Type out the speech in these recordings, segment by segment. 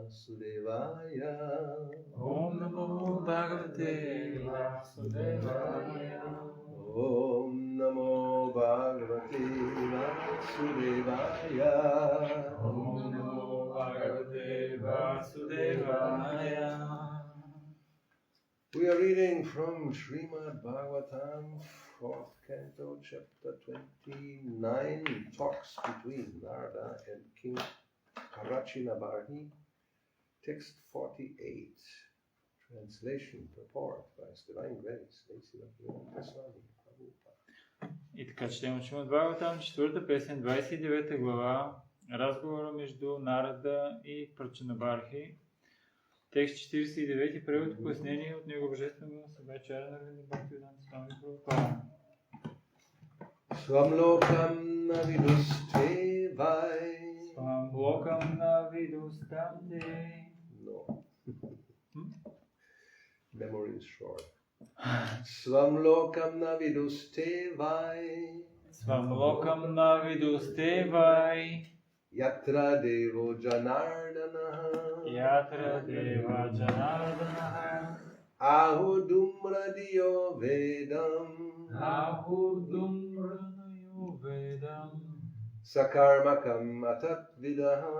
Vasudevaya. Om Namo Bhagavate Vasudevaya. Om Namo Bhagavate Vasudevaya. Om Namo Bhagavate Vasudevaya. We are reading from Srimad Bhagavatam, 4th canto, chapter 29, talks between Narada and King Karachinabharhi, text 48, translation, purport by His Divine Grace, Bhakti Gauravani Goswami. И така четем Шримад Бхагаватам, 4 песен, 29 глава, разговора между Нарада и Прачанабархи. Текст 49, превод и пояснение от Него Божествено Събачара на Бхакти Гауравани Госвами. Swamlokam naviduste vai. Swamlokam navidustamte. No. Memory is short. Swamlokam naviduste vai. Swamlokam naviduste vai. Yatra devo janardana. Yatra deva janardana. Ahudumradiyo vedam. Ahudumradiyo vedam. Sakarmakam atatvidaha.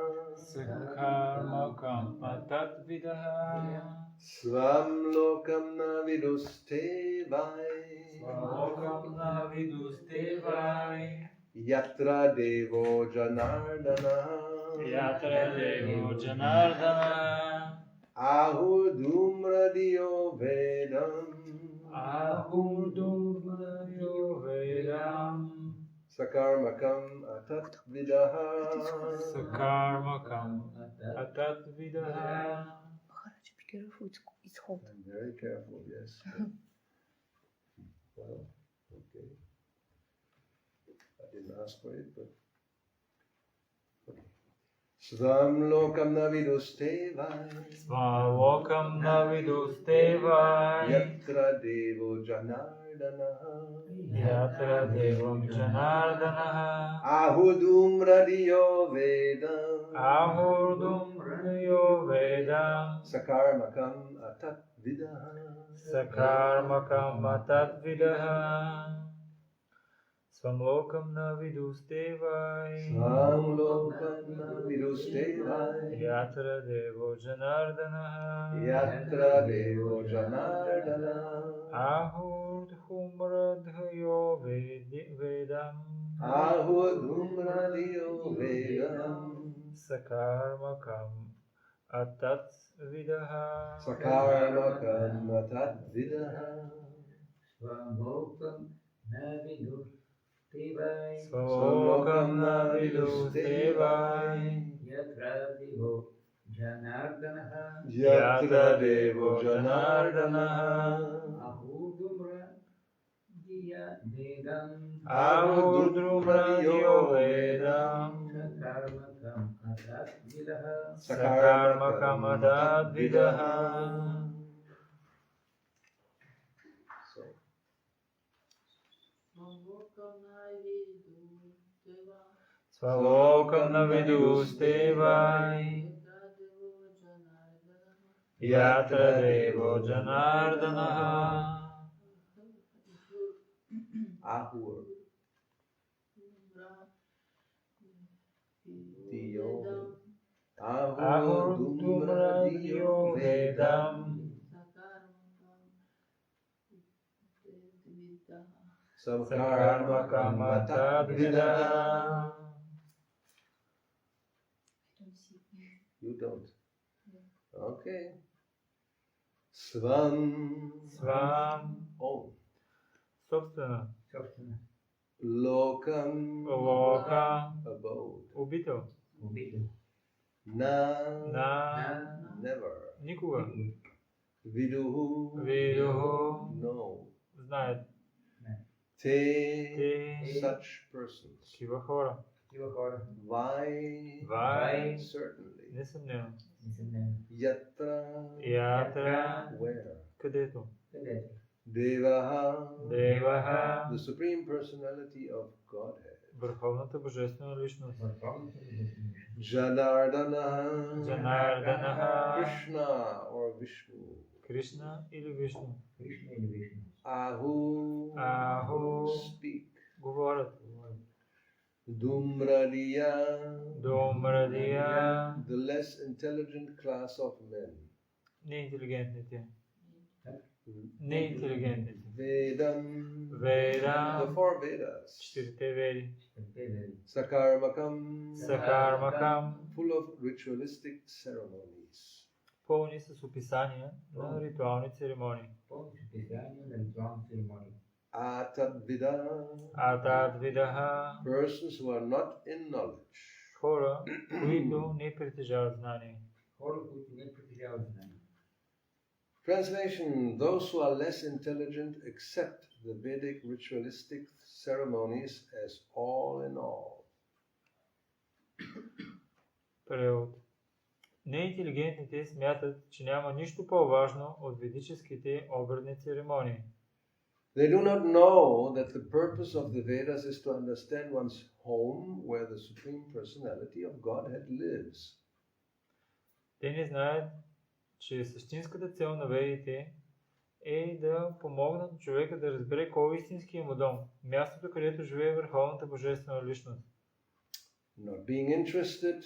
Sakarmakam atatvidaha. Swamlokam naviduste vai. Swamlokam naviduste vai. Yatra devo janardana. Yatra devo janardana. Ahudumradiyo vedam. Ahudumradiyo vedam. Sakarmakam atatvidaha. Sakarmakam atatvidaha. Maharaj, be careful, it's hot. I'm very careful, yes. Well, okay. I didn't ask for it, but okay. Swamlokam naviduste vai. Swamlokam naviduste vai. Yatra devo janardana. Yatra devo janardana. Ahudumradiyo vedam. Ahudumradiyo vedam. Sakarmakam atatvidaha. Sakarmakam atatvidaha. Swamlokam naviduste vai. Swamlokam naviduste vai. Yatra devo janardana. Yatra devo janardana. Ahudumradiyo vedam. Ahudumradiyo vedam. Sakarmakam atatvidaha. Sakarmakam atatvidaha. Swamlokam naviduste vai. Swamlokam naviduste vai. Yatra devo janardana. Yatra devo janardana. Ahudumradiya vedam. Ahudumradiyo vedam. Sakarmakam atatvidaha. Sakarmakam atatvidaha. So, Swamlokam naviduste vai. Yatra devo janardana. ahur. Diyo. Ahudumradiyo vedam. Sakarmakam atatvidaha. You don't. Okay. Svam. Swam. Oh. Собственно. Lokam. Лока. Abode. Обител. Na. На. Never. Никога. Viduhu. Видуху. No. Знаят. Te. Те. Such persons. Такива хора. Why? Why? Certainly. Несъмнено. Yatra. Ятра. Where? Където. Devaha. Деваха. The Supreme Personality of Godhead. Върховната божествена личност. Janardana, Janardanaha, Krishna or Vishnu, Кришна или Вишну. Krishna или Vishnu. Ahu, Аху speak, говорят. Dumradiya, Домрадия, the less intelligent class of men, неинтелигентните. Неинтелигентните. Vedam, the Веда, four Vedas, четирите веди. Sakarmakam, Сакармакам, full of ritualistic ceremonies. пълни с описания на ритуални церемонии. Пълни с описания на ритуални церемонии. Atadvida, Атадвидаха, persons who are not in knowledge. хора, които не притежават знание. Хора, които не притежават знания. Translation: those who are less intelligent accept the Vedic ritualistic ceremonies as all in all. Превод. Неинтелигентните смятат, че няма нищо по-важно от ведическите обредни церемонии. They do not know that the purpose of the Vedas is to understand one's home where the Supreme Personality of Godhead lives. Те не знаят, че същинската цел на ведите е да помогнат на човека да разбере кой е истинския му дом, мястото, където живее върховната божествена личност. Not being interested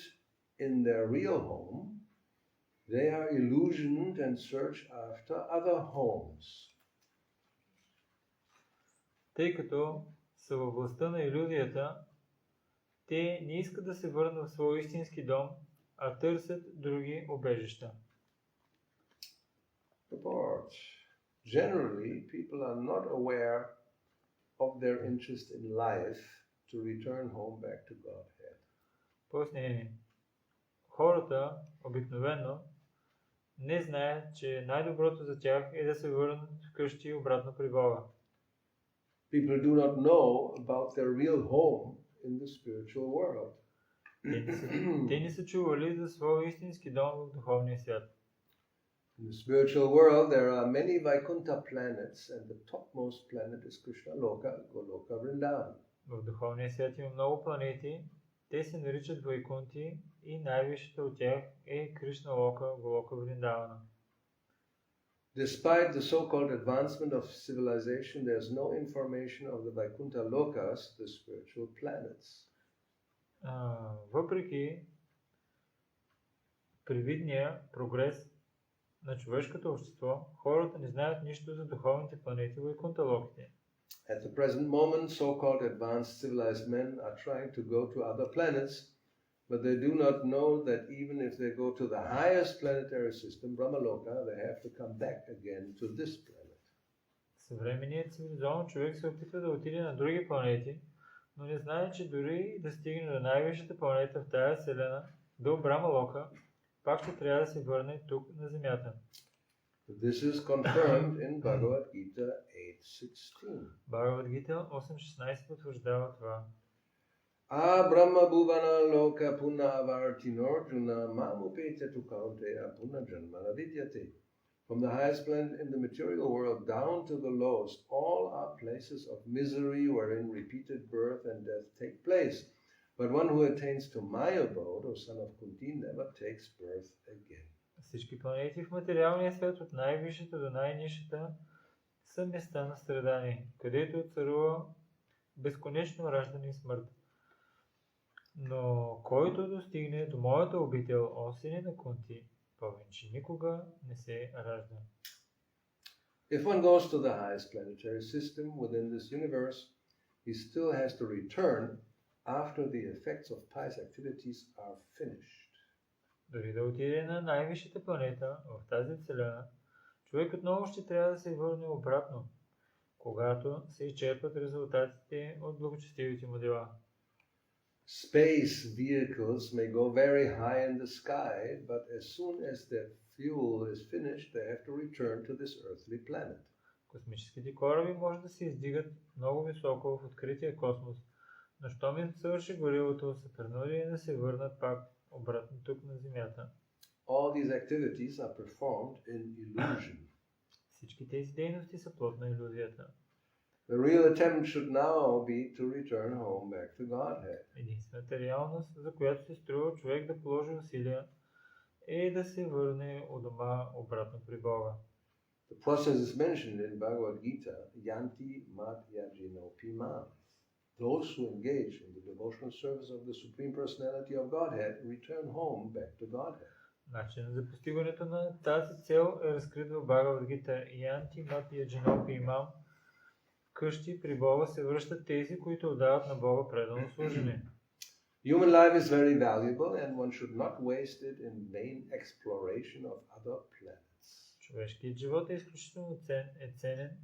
in their real home, they are illusioned and search after other homes. Тъй като са във властта на илюзията, те не искат да се върнат в своя истински дом, а търсят други убежища. Purport. Generally, people are not aware of their interest in life to return home back to Godhead. Пояснение. Хората обикновено не знаят, че най-доброто за тях е да се върнат вкъщи обратно при Бога. People do not know about their real home in the spiritual world. Те не са чували за своя истински дом в духовния свят. In the spiritual world, there are many Vaikuntha planets, and the topmost planet is Krishna Loka, Goloka Vrindavan. В духовния свят има много планети, те се наричат Вайкунти и най-висшата от тях е Кришна Лока, Голока Вриндавана. Despite the so-called advancement of civilization, there is no information of the Vaikuntha Lokas, the spiritual planets. Въпреки привидния прогрес на човешкото общество, хората не знаят нищо за духовните планети Вайкунталоките. At the present moment, so-called advanced civilized men are trying to go to other planets, but they do not know that even if they go to the highest planetary system, Brahmaloka, they have to come back again to this planet. Съвременният цивилизован човек се опитва да отиде на други планети, но не знае, че дори да стигне до най-висшата планета в тая вселена, до Брамалока, пак ще трябва да се върне тук на Земята. This is confirmed in Bhagavad Gita 8.16. Бхагавад Гита 8.16 потвърждава това. Brahma bhuvana loka punna avartino juna mamupete tu kaunteya punna janmana vidyate. From the highest planet in the material world down to the lowest, all are places of misery wherein repeated birth and death take place. But one who attains to my abode, O son of Kunti, never takes birth again. Всички планети в материалния свят от най-висшата до най-нишата са места на страдание, където царува безконечно раждане и смърт. Но който достигне до моята обител, о сине на Кунти, повече никога не се ражда. If one goes to the highest planetary system within this universe, he still has to return after the effects of pious activities are finished. Дори да отиде на най-висшата планета в тази вселена, човек отново ще трябва да се върне обратно, когато се изчерпат резултатите от благочестивите му дела. Space vehicles may go very high in the sky, but as soon as their fuel is finished, they have to return to this earthly planet. Космическите кораби може да се издигат много високо в открития космос, но щом им свърши горивото, са принудени да се върнат пак обратно тук на Земята. All these activities are performed in illusion. Всички тези дейности са плод на илюзията. The real attempt should now be to return home back to Godhead. Единствената реалност, за която се струва човек да положи усилия, е да се върне у дома обратно при Бога. The process is mentioned in Bhagavad Gita, Yanti Mat Yajinopi Mam. Those who engage in the devotional service of the Supreme Personality of Godhead return home back to Godhead. Начинът за постигането на тази цел е разкрит в Бхагавад Гита. Янти Мат Яджинопи Имам. Вкъщи при Бога се връщат тези, които отдават на Бога предано служене. Human life is very valuable and one should not waste it in vain exploration of other planets. Човешкият живот е изключително ценен,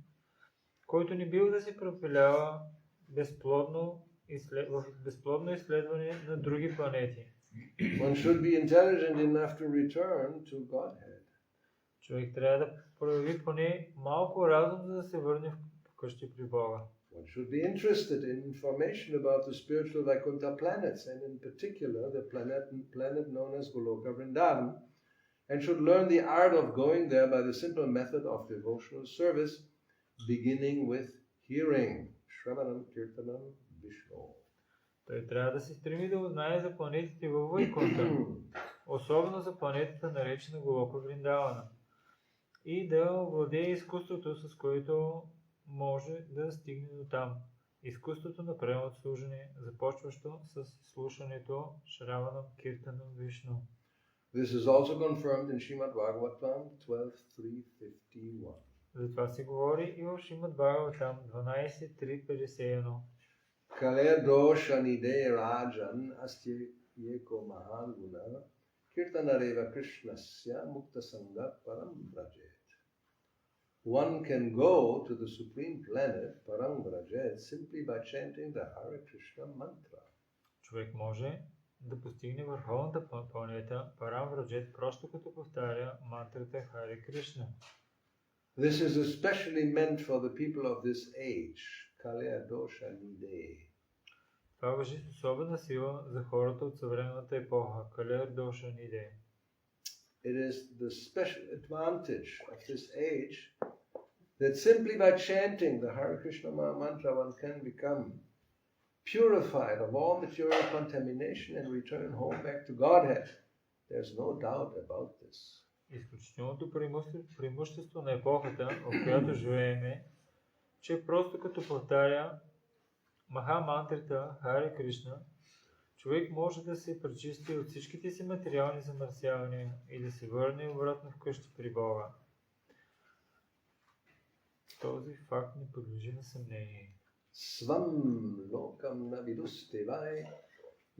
който не бива да се пропилява в безплодно изследване на други планети. One should be intelligent enough to return to Godhead. Човек трябва да прояви поне малко разум, за да се върне вкъщи при Бога. One should be interested in information about the spiritual Vaikuntha planets, and in particular the planet known as Goloka Vrindavan, and should learn the art of going there by the simple method of devotional service, beginning with hearing, Shravanam Kirtanam Vishnu. Той трябва да се стреми да узнае за планетите във Вайкунта, особено за планетата наречена Голока Вриндавана, и да овладее изкуството, с което може да стигне до там. Изкуството на преемното служене, започващо с слушането Шраванам Киртанам Вишну. This is also confirmed in Srimad Bhagavatam 12.3.51. За това се говори и в Шримад Бхагаватам 12.3.51. Kale dosha nide rajan asti yeko mahan guna kirtanareva krishnasya mukta sangha param vrajet. One can go to the supreme planet param vrajet simply by chanting the Hare Krishna mantra. Човек може да постигне върховната планета Парам Враджет просто като повтаря мантрата Харе Кришна. This is especially meant for the people of this age, Kalya dosha nide. Това важи с особена сила за хората от съвременната епоха, Калер Доша Ниде. It is the special advantage of this age that simply by chanting the Hare Krishna mantra one can become purified of all material contamination and return home back to Godhead. There's no doubt about this. Изключителното преимущество на епохата, в която живееме, че просто като повтаря Маха мантрата Харе Кришна, човек може да се пречисти от всичките си материални замърсявания и да се върне обратно вкъщи при Бога. Този факт не подлежи на съмнение. Svam lokam navidustevai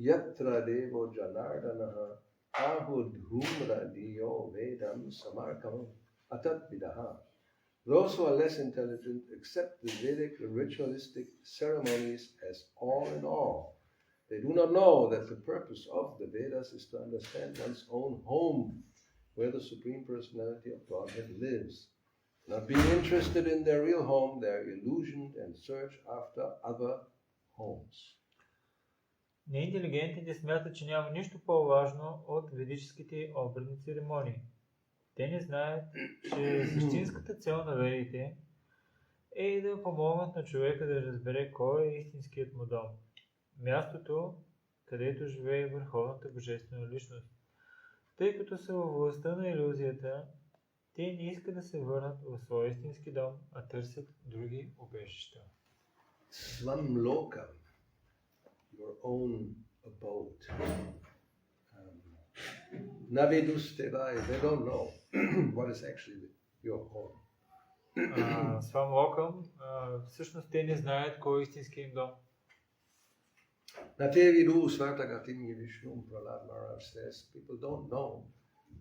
yatra devo janardanaha ahudhumra diyo vedam samarkam atat vidaha. Those who are less intelligent accept the Vedic ritualistic ceremonies as all in all. They do not know that the purpose of the Vedas is to understand one's own home, where the Supreme Personality of Godhead lives. Not being interested in their real home, they are illusioned and search after other homes. Неинтелигентните смятат, че няма нищо по-важно от ведическите обредни церемонии. Те не знаят, че същинската цел на ведите е да помогнат на човека да разбере кой е истинският му дом. Мястото, където живее върховната божествена личност. Тъй като са във властта на илюзията, те не искат да се върнат в своя истински дом, а търсят други убежища. Svam lokam, your own abode. Navidustevai, they don't know what is actually your home. Свам локам, всъщност те не знаят кой е истински им дом. Natevidu Svartagatim Yivishnu Prahlad Maharaj says, people don't know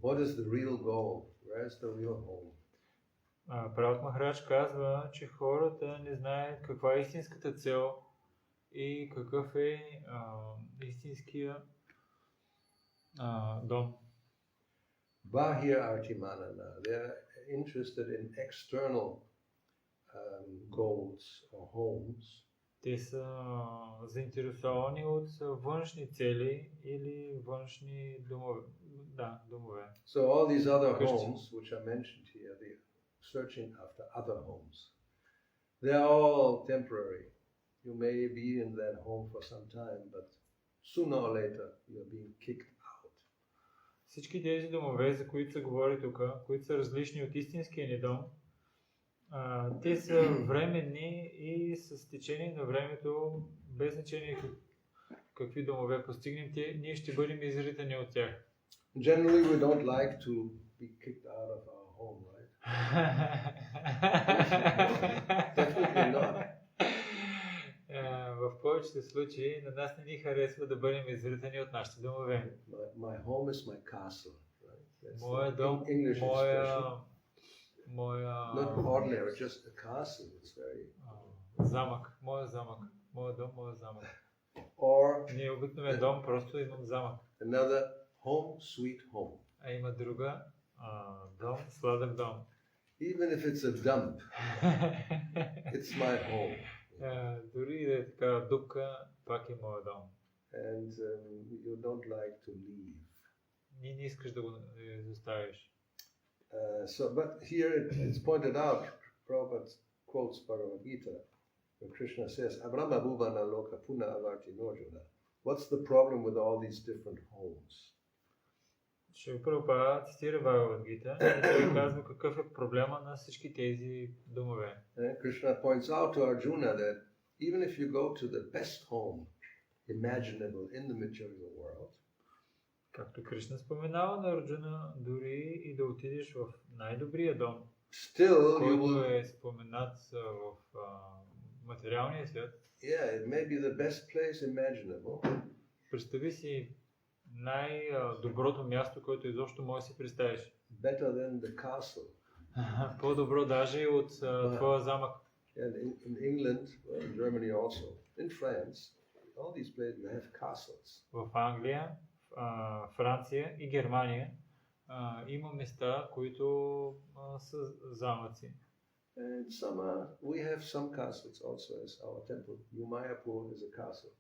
what is the real goal, where is the real home. Пралат Махарадж казва, че хората не знаят каква е истинската цел и какъв е истинския дом. Bahir Artimanana, they're interested in external goals or homes. Те са заинтересовани от външни цели или външни домове. Да, домове. So all these other homes which are mentioned here, they're searching after other homes. They're all temporary. You may be in that home for some time, but sooner or later you're being kicked out. Всички тези домове, за които се говори тук, които са различни от истинския ни дом, те са временни и с течение на времето, без значение какви домове постигнем, ние ще бъдем изритани от тях. Generally, we don't like to be kicked out of our home, right? Definitely not. В повечето случаи на нас не ни харесва да бъдем изритани от нашите домове. My home is my castle, right? That's Моя the дом, English expression. моя Not ordinary, just a castle. It's very. замък, моя замък, моя дом, моя замък. Or Не е обикновен дом, просто имам замък. another home, sweet home. А има друга дом, сладък дом. Even if it's a dump, it's my home. Дори да е така дупка, пак е моя дом. And you don't like to leave. Ние не искаш да го изоставиш. But here it's pointed out, Prabhupada quotes Bhagavad Gita, where Krishna says, Abrahma bhuvana loka puna avarti nojuna. What's the problem with all these different homes? Шрила Прабхупада цитира Бхагавад Гита и той казва какъв е проблема на всички тези домове. Krishna points out to Arjuna that even if you go to the best home imaginable in the material world, Както Кришна споменава на Арджуна, дори и да отидеш в най-добрия дом, still you който will, е споменат в материалния свят, it may be the best place imaginable, представи си най-доброто място, което изобщо можеш да си представиш. better than the castle. По-добро даже от твоя замък. And in England, in Germany also, in France, all these places you have castles. В Англия, Франция и Германия има места, които са замъци. And we have some castles also as our temple. Umayapur is a castle.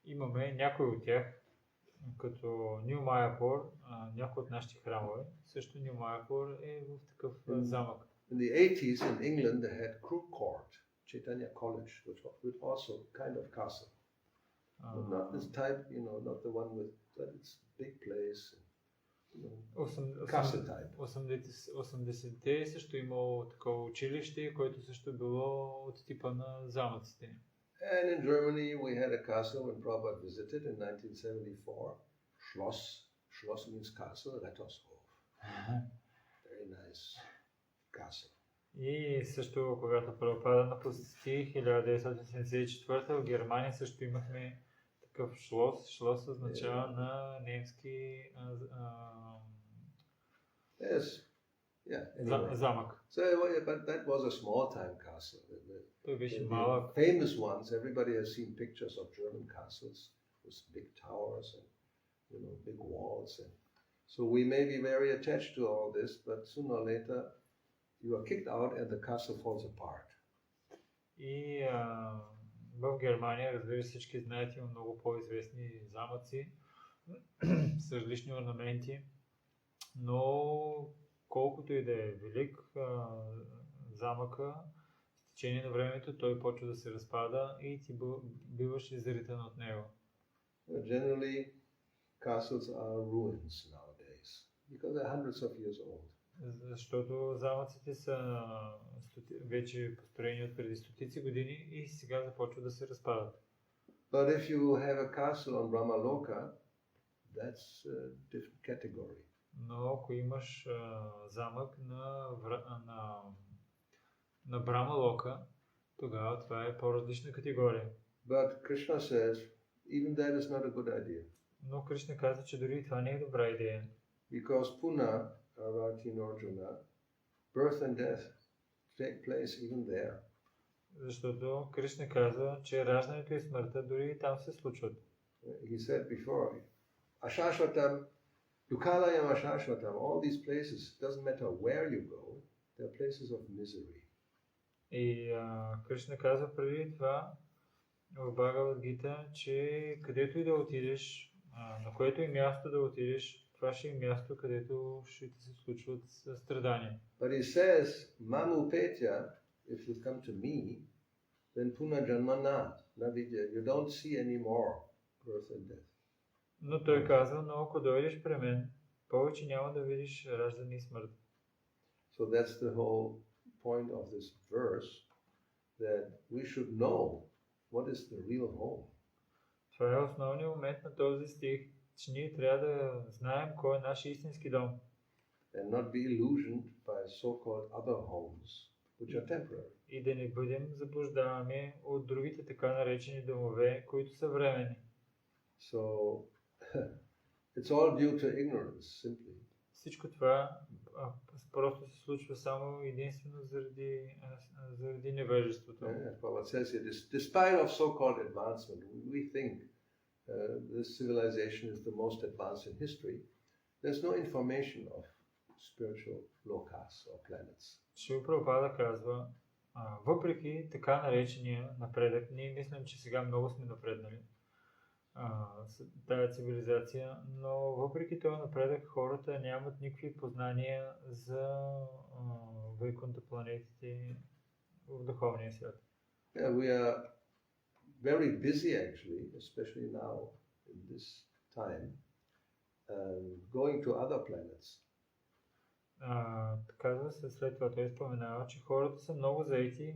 Имаме някои от тях, като Ню Майяпур, някои от нашите храмове. Също Ню Майяпур е в такъв замък. In the 80s in England they had Crook Court, Chaitanya College, which was also kind of castle. But not this type, not the one with, but it's big place. Castle type. 80-те също имало такова училище, което също било от типа на замъците. And in Germany we had a castle when Prabhupada visited in 1974. Schloss. Schloss means castle, Rettershof. Very nice castle. И също, когато Прабхупада на посети 1974 в Германия също имахме такъв шлос. Шлос означава на немски замък. So, but that was a small time castle. Той беше The малък. famous ones, everybody has seen pictures of German castles with big towers and big walls. And so we may be very attached to all this, but sooner or later you are kicked out and the castle falls apart. И в Германия, разбира се, всички знаете, има много по-известни замъци с различни орнаменти, но колкото и да е велик замъка, с течение на времето той почва да се разпада и ти биваш изритан от него. Generally, castles are ruins nowadays because they're hundreds of years old. Защото замъците са вече построени от преди стотици години и сега започват да се разпадат. But if you have a castle on Brahmaloka, that's a different category. Но ако имаш замък на Брамалока, тогава това е по-различна категория. But Krishna says, even that is not a good idea. Но Кришна каза, че дори това не е добра идея. Because Puna, Avarti Arjuna, birth and death take place even there. Защото Кришна каза, че раждането и смъртта дори и там се случват. He said before, Ashashvatam, Dukalayam Ashashvatam, all these places, doesn't matter where you go, they're places of misery. И Кришна каза преди това в Бхагавад Гита, че където и да отидеш, на което и място да отидеш, това ще е място, където ще ти се случват страдания. But he says, Mamu Petya, if you come to me, then punajanma na vidya. You don't see any more birth and death. Но той казва, но ако дойдеш при мен, повече няма да видиш раждане и смърт. So that's the whole point of this verse, that we should know what is the real home. Това е основният момент на този стих, че ние трябва да знаем кой е нашия истински дом. And not be illusioned by so-called other homes, which are temporary. И да не бъдем заблуждавани от другите така наречени домове, които са временни. So it's all due to ignorance, simply. Всичко това просто се случва само единствено заради невежеството. As Prabhupada says here, despite of so-called advancement, we think this civilization is the most advanced in history. There's no information of spiritual lokas or planets. Шрила Прабхупада казва, въпреки така наречения напредък, ние мислим, че сега много сме напреднали тая цивилизация, но въпреки този напредък хората нямат никакви познания за вайкунта планетите в духовния свят. Yeah, we are very busy actually, especially now in this time, going to other planets. Казва се след това, той споменава, че хората са много заети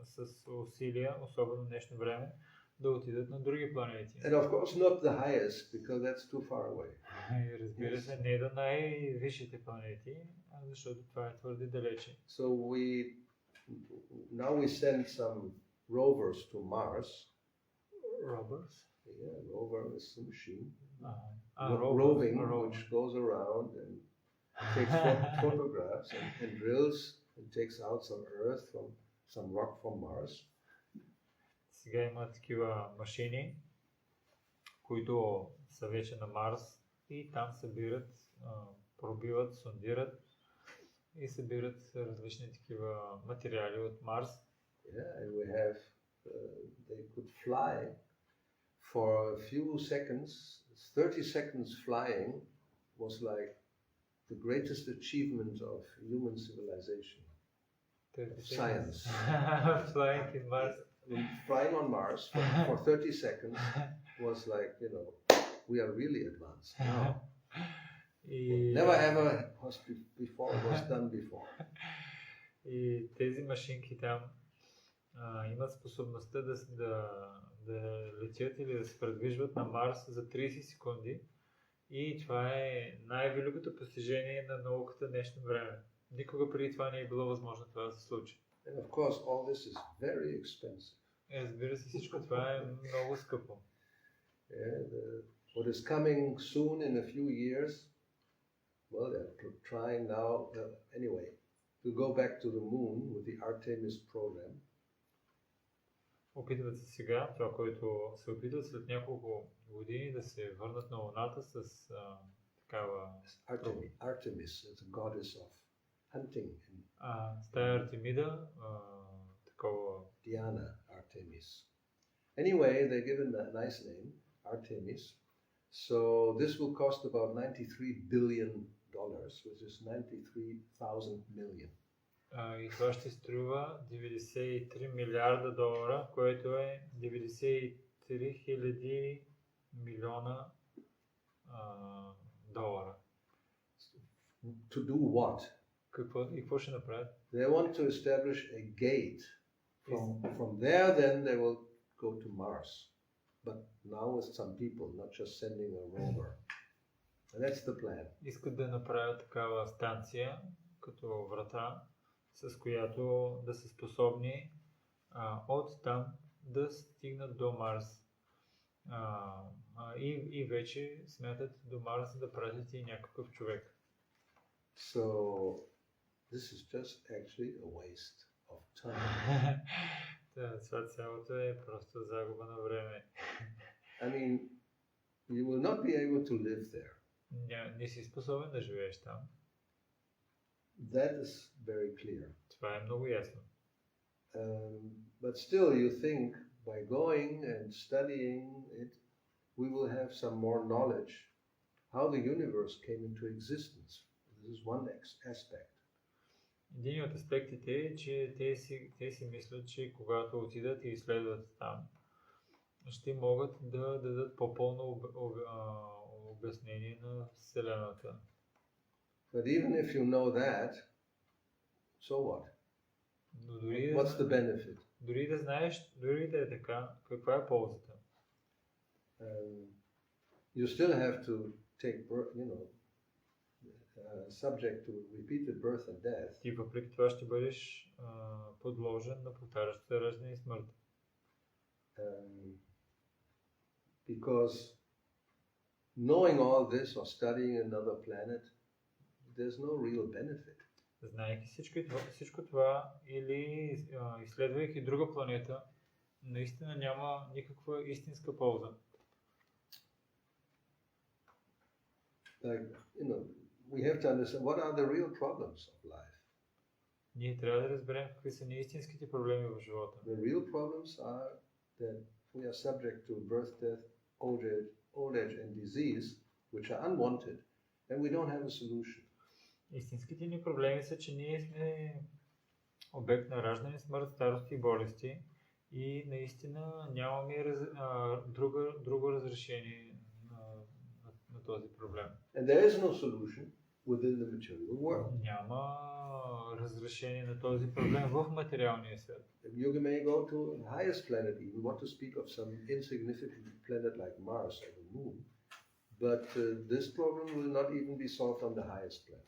с усилия, особено в днешно време, да отидат на други планети. And of course not the highest, because that's too far away. И разбира се, не до най-висшите планети, защото това е твърде далече. So now we send some rovers to Mars. Rovers? Yeah, rover is a machine. Roving, which goes around and takes photographs and drills and takes out some earth from some rock from Mars. Сега има такива машини, които са вече на Марс и там събират, пробиват, сондират и събират различни такива материали от Марс. Yeah, and we have, they could fly for a few seconds. 30 seconds flying was like the greatest achievement of human civilization, science. Flying in Mars. Flying on Mars for 30 seconds was like, we are really advanced. Never ever was done before. И тези машинки там имат способността да летят или да се предвижват на Марс за 30 секунди. И това е най-великото постижение на науката в днешно време. Никога преди това не е било възможно това да се случи. And of course, all this is very expensive. Разбира се, всичко това е много скъпо. What is coming soon in a few years, well, they're trying now, anyway, to go back to the moon with the Artemis program. Опитват се сега, това, което се опитват след няколко години да се върнат на Луната с такава... Artemis is a goddess of hunting. С тая Артемида, такова... Diana Artemis. Anyway, they're given a nice name, Artemis. So this will cost about $93 billion, which is 93,000 million. И това ще струва 93 милиарда долара, което е 93 хиляди милиона долара. To do what? Какво ще направят? They want to establish a gate. From there, then they will go to Mars. But now with some people, not just sending a rover. And that's the plan. Искат да направят такава станция, като врата, с която да са способни от там да стигнат до Марс. И вече смятат до Марс да пратят и някакъв човек. So this is just actually a waste of time. Това цялото е просто загуба на време. I mean, you will not be able to live there. Не си способен да живееш там. That is very clear. Това е много ясно. But still, you think by going and studying it, we will have some more knowledge how the universe came into existence. This is one aspect. Един от аспектите е, че те си мислят, че когато отидат и изследват там, ще могат да дадат по-пълно обяснение на Вселената. But even if you know that, so what? Но What's the benefit? дори да знаеш, дори да е така, каква е ползата? You still have to take birth, subject to repeated birth and death. Ти въпреки това ще бъдеш подложен на повтаряща раждане и смърт. Because knowing all this or studying another planet, there's no real benefit. Знаейки всичко това или изследвайки друга планета, наистина няма никаква истинска полза. Like, we have to understand what are the real problems of life. Ние трябва да разберем какви са неистинските проблеми в живота. The real problems are that we are subject to birth, death, old age and disease, which are unwanted, and we don't have a solution. Истинските ни проблеми са, че ние сме обект на раждане, смърт, старост и болести и наистина нямаме друго разрешение на този проблем. And there is no solution within the material world. Няма разрешение на този проблем в материалния свят. You may go to the highest planet, even want to speak of some insignificant planet like Mars or the Moon, but this problem will not even be solved on the highest planet.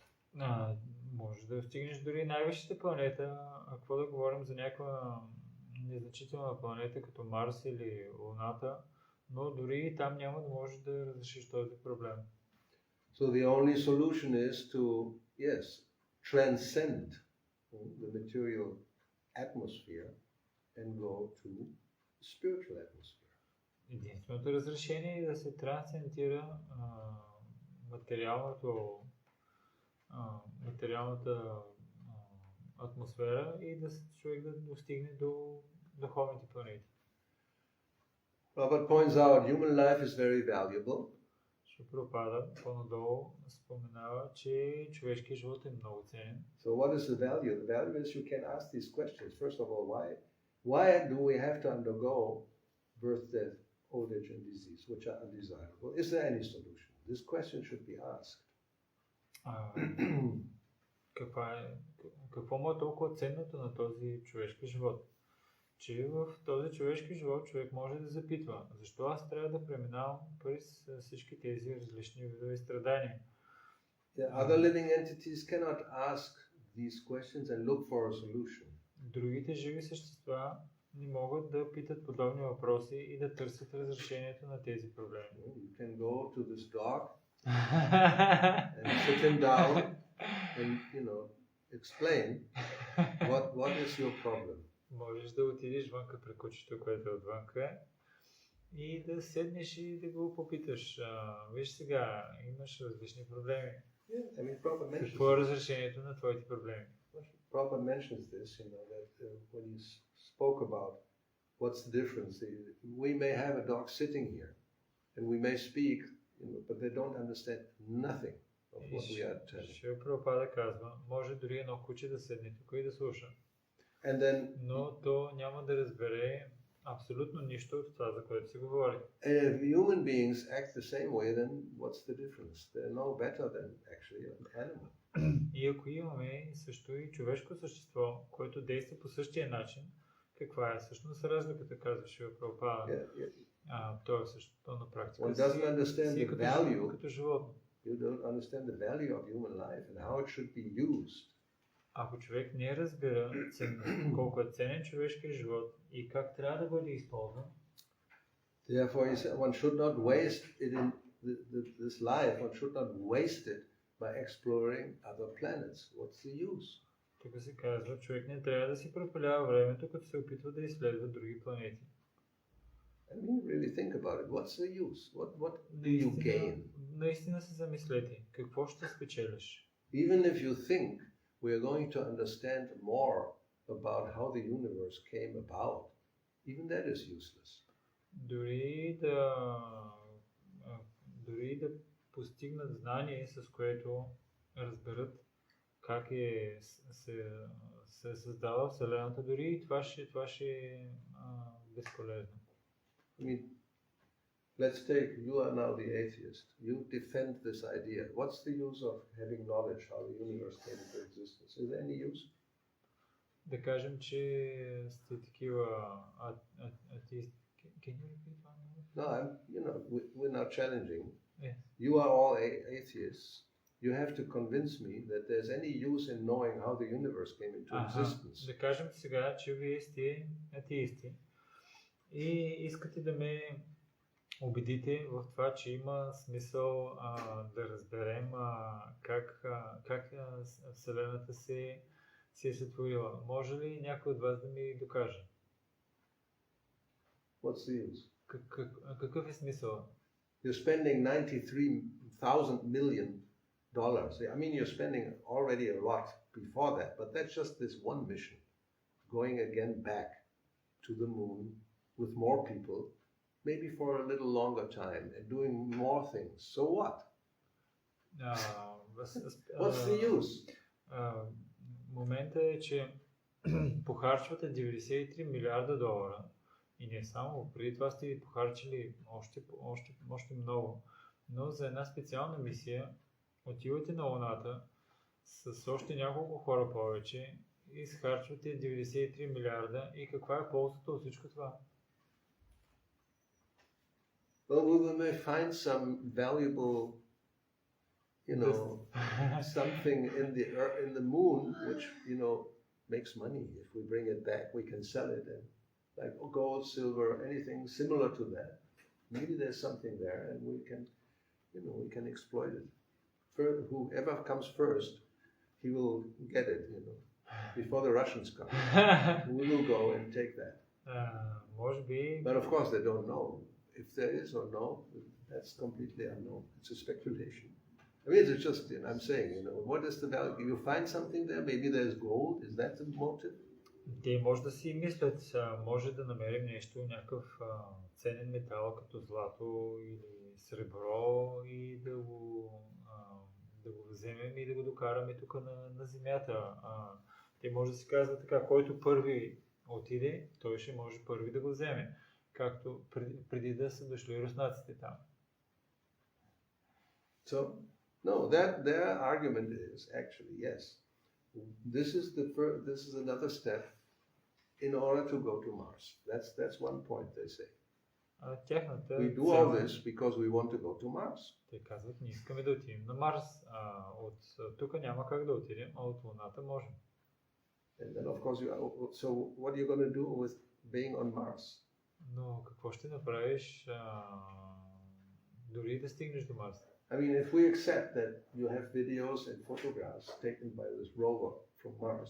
Може да стигнеш дори най-висшата планета, а какво да говорим за някаква незначителна планета като Марс или Луната, но дори и там няма да можеш да разрешиш този проблем. So the only solution is to, yes, transcend the material atmosphere and go to the spiritual atmosphere. Единственото разрешение е да се трансцендира материалната атмосфера и да човек да достигне до духовните планети. Prabhupada points out human life is very valuable. Прабхупада по-надолу споменава, че човешкият живот е много ценен. So what is the value? The value is you can ask these questions. First of all, why do we have to undergo birth, death, old age and disease, which are undesirable? Is there any solution? This question should be asked. Какво му е толкова ценното на този човешки живот? Че в този човешки живот човек може да запитва, защо аз трябва да преминавам през всички тези различни видове страдания. Other living entities cannot ask these questions and look for a solution. Другите живи същества не могат да питат подобни въпроси и да търсят разрешението на тези проблеми. You can go to this dog and sit him down and explain what is your problem. Можеш да отидеш вънка при кучето, което е отвънка, и да седнеш и да го попиташ. Виж сега, имаш различни проблеми. Какво е разрешението на твоите проблеми? Prabhupada mentions this, that when he spoke about what's the difference. We may have a dog sitting here, and we may speak, but they don't understand nothing of what we are telling. Шрила Прабхупада казва, може дори едно куче да седне тук и да слуша. Но то няма да разбере абсолютно нищо от това, за което се говори. If human beings act the same way, then what's the difference? They're no better than actually an animal. И ако имаме също и човешко същество, което действа по същия начин, каква е всъщност разликата, казва Шрила Прабхупада? То е същото на практика. One doesn't understand the value. Като животно. You don't understand the value of human life and how it should be used. Ако човек не разбира колко е ценен човешкият живот и как трябва да бъде използван, therefore one should not waste it in this life. One should not waste it by exploring other planets. What's the use? Тук се казва, човек не трябва да си пропилява времето, като се опитва да изследва други планети. I mean, really think about it. What's the use? What do you gain? Наистина се замислете. Какво ще спечелиш? Even if you think we are going to understand more about how the universe came about, even that is useless. Дори да постигнат знание, с което разберат как се е създала Вселената, дори и това ще е безполезно. I mean, let's take, you are now the atheist. You defend this idea. What's the use of having knowledge how the universe came into existence? Is there any use? Да кажем, че сте такива атеисти. Can you repeat one? No, we're now challenging. Yes. You are all atheists. You have to convince me that there's any use in knowing how the universe came into existence. Да кажем сега, че вие сте атеисти и искате да ме убедите в това, че има смисъл да разберем как Вселената се е сътворила. Може ли някой от вас да ми докаже? What's the use? Какъв е смисъл? You're spending $93,000 million. I mean, you're spending already a lot before that, but that's just this one mission, going again back to the moon with more people, maybe for a little longer time, and doing more things. So what? What's the use? Момента е, че похарчвате $93 милиарда и не само, преди това сте похарчили още много, но за една специална мисия отивате на Луната с още няколко хора повече и изхарчвате 93 милиарда и каква е ползата от всичко това? Well, we may find some valuable, something in the moon which, makes money. If we bring it back, we can sell it, and like gold, silver, anything similar to that. Maybe there's something there, and we can exploit it. Whoever comes first, he will get it, before the Russians come. We will go and take that. Може би... But of course they don't know. If there is or no, that's completely unknown. It's a speculation. I mean, it's just, I'm saying, what is the value? You find something there, maybe there's gold, is that the motive? Те може да си мислят, може да намерим нещо, някакъв ценен метал, като злато или сребро и да го вземем и да го докараме тук на земята. Те може да си казват така, който първи отиде, той ще може първи да го вземе, както преди да са дошли руснаците там. So, no, their argument is actually, yes, this is another step in order to go to Mars. That's one point they say. We do all this because we want to go to Mars. Те казват, ние искаме да отидем на Марс. От тук няма как да отидем, а от Луната можем. And then of course so what are you going to do with being on Mars? Но какво ще направиш дори да стигнеш до Марс? I mean, if we accept that you have videos and photographs taken by this rover from Mars.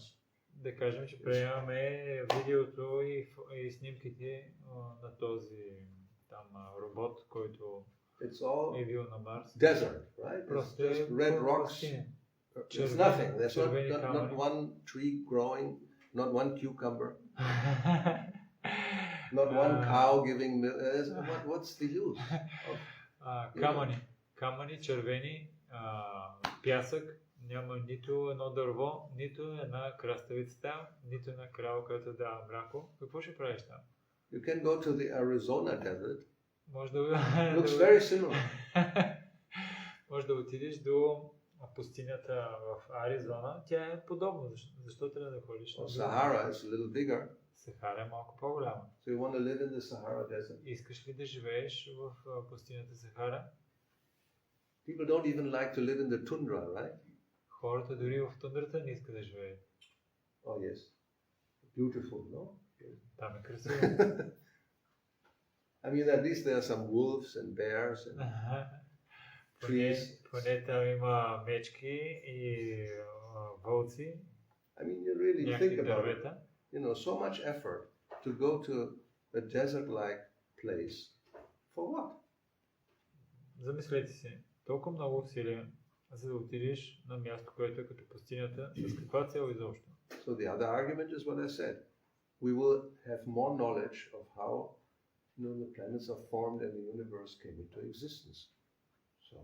Да кажем, че приемаме видеото и снимките на този робот, който е бил на Марс. Desert, right? Просто just red rocks. There's nothing. There's not one tree growing, not one cucumber, not one cow giving milk. What's the use? Камъни, червени, пясък, няма нито едно дърво, нито една краставица там, нито една крава, която дава мляко. Какво ще правиш там? You can go to the Arizona desert. Може да looks very similar. Може да отидеш до пустинята в Аризона. Тя е подобна. Защо трябва да ходиш? Sahara is a little bigger. Сахара е малко по-голяма. So you want to live in the Sahara desert? Искаш ли да живееш в пустинята Сахара? People don't even like to live in the tundra, right? Хората дори в тундрата не искат да живеят. Oh yes. Beautiful, no? Там е красиво. I mean, at least there are some wolves and bears and trees. Поне там има мечки и вълци. I mean, you really think about it. So much effort to go to a desert-like place. For what? Замислете се, толкова много усилия, за да отидеш на място, което е като пустинята, с каква цел изобщо? So the other argument is what I said. We will have more knowledge of how the planets are formed and the universe came into existence. So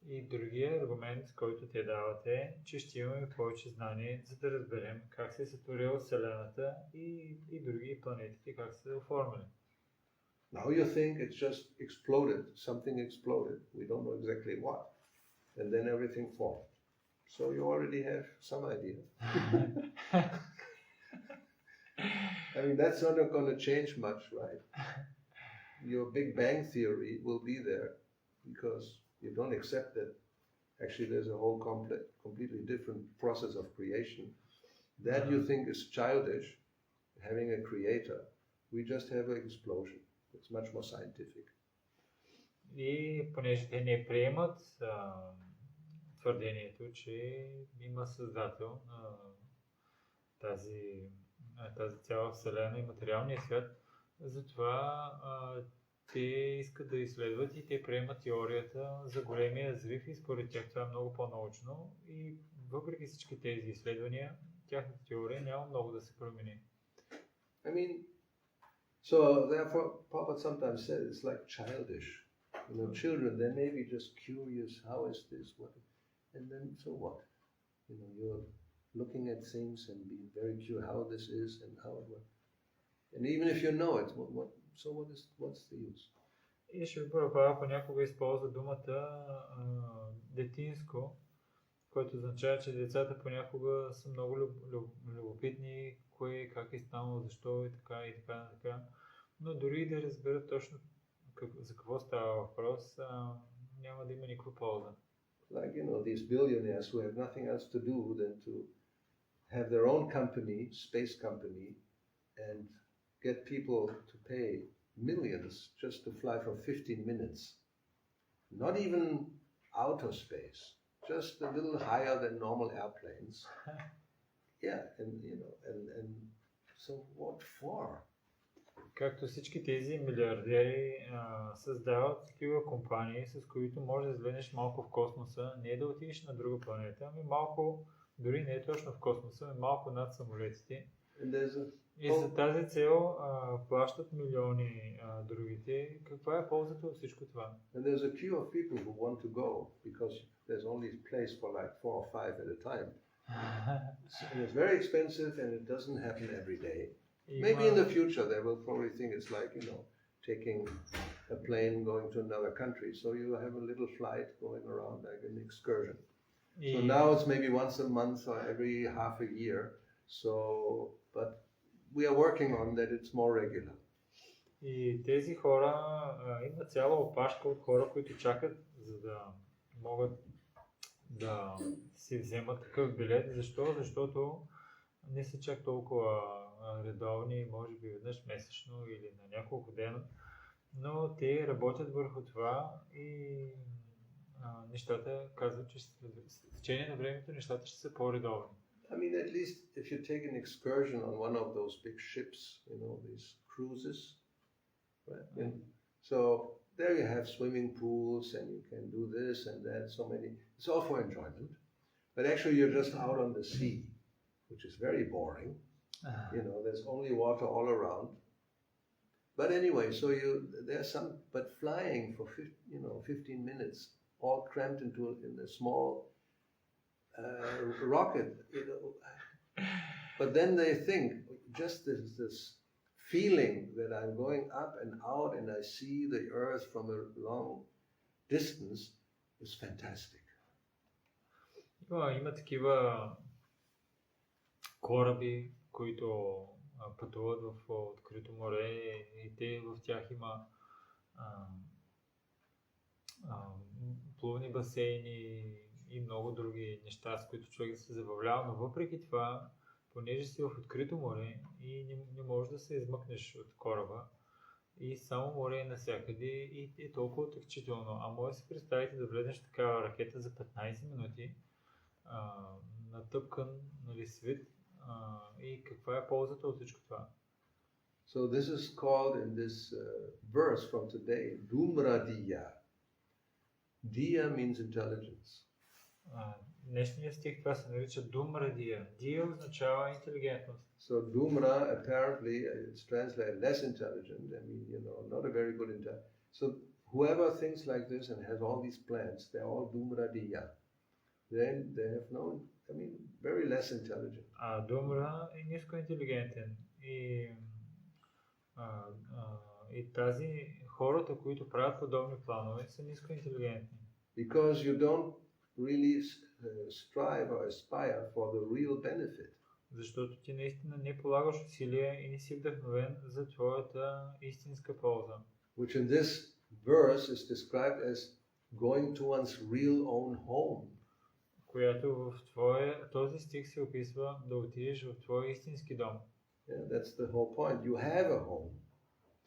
И другия аргумент, който те дават е, че ще имаме повече знание, за да разберем как се е сътворила Вселената и други планетите, как са оформени. Now you think it's just exploded, something exploded, we don't know exactly what, and then everything formed. So you already have some idea. I mean, that's not going to change much, right? Your Big Bang theory will be there because you don't accept that actually there's a whole completely different process of creation. That you think is childish, having a creator. We just have an explosion. It's much more scientific. И понеже те не приемат твърдението, че има създател на тази цяла Вселена и материалния свят, затова те искат да изследват и те приемат теорията за големия взрив и според тях това е много по-научно и въпреки всички тези изследвания, тяхната теория няма много да се промени. I mean, so therefore Prabhupada sometimes said it's like childish. You know, children, they may be just curious, how is this, what, and then so what? You know, you're looking at things and being very curious how this is and how it works. And even if you know it, what's the use? И Шрила Прабхупада понякога използва думата детинско, което означава, че децата понякога са много любопитни, кое, как е станало, защо и така и така, така. Но дори да разберат точно за какво става въпрос, няма да има никаква полза. Like, you know, these billionaires who have nothing else to do than to have their own company, space company, and get people to pay millions just to fly for 15 minutes. Not even outer space, just a little higher than normal airplanes. Yeah, and you know, and so what for? Както всички тези милиардери създават такива компании, с които може да излезеш малко в космоса, не да отидеш на друга планета, ами малко, дори не е точно в космоса, ами малко над самолетите. И за тази цел плащат милиони другите. Каква е ползата от всичко това? And there's a queue of people who want to go because there's only place for like 4 or 5 at a time. And it's very expensive and it doesn't happen every day. Maybe in the future they will probably think it's like, you know, taking a plane going to another country. So you have a little flight going around like an excursion. So now it's maybe once a month or every half a year. So, but we are working on that it's more regular. И тези хора, има цяла опашка от хора, които чакат, за да могат да си вземат такъв билет. Защо? Защото не са чак толкова редовни, може би веднъж месечно или на няколко дена, но те работят върху това и нещата казват, че с течение на времето нещата ще са по-редовни. I mean, at least if you take an excursion on one of those big ships, you know, these cruises, right? And so there you have swimming pools and you can do this and that, so many, it's all for enjoyment. But actually you're just out on the sea, which is very boring. You know, there's only water all around. But anyway, so there's some, but flying for 15 minutes, all cramped in a small rocket, you know. But then they think just this feeling that I'm going up and out and I see the earth from a long distance is fantastic. Има такива кораби, които пътуват в открито море и те в тях има плувни басейни и много други неща, с които човек да се забавлява, но въпреки това, понеже си в открито море и не можеш да се измъкнеш от кораба и само море е навсякъде и е толкова отекчително. А може да си представите да влезеш в такава ракета за 15 минути, натъпкан, нали, свит, и каква е ползата от всичко това? So this is called in this verse from today, Dhumra Diya. Diya means intelligence. Днешният стих това се нарича Dhumra Diya. Diya означава интелигентност. So Dhumra apparently it's translated less intelligent. I mean, you know, not a very good intelligence. So whoever thinks like this and has all these plans, they're all dumradiya. Then they have no, very less intelligent. Думра е ниско интелигентен. И тази хората, които правят подобни планове, са ниско интелигентни. Because you don't really strive or aspire for the real benefit. Защото ти наистина не полагаш усилия и не си вдъхновен за твоята истинска полза. Which in this verse is described as going to one's real own home. Която в този стих се описва да отидеш в твой истински дом. Yeah, that's the whole point. You have a home.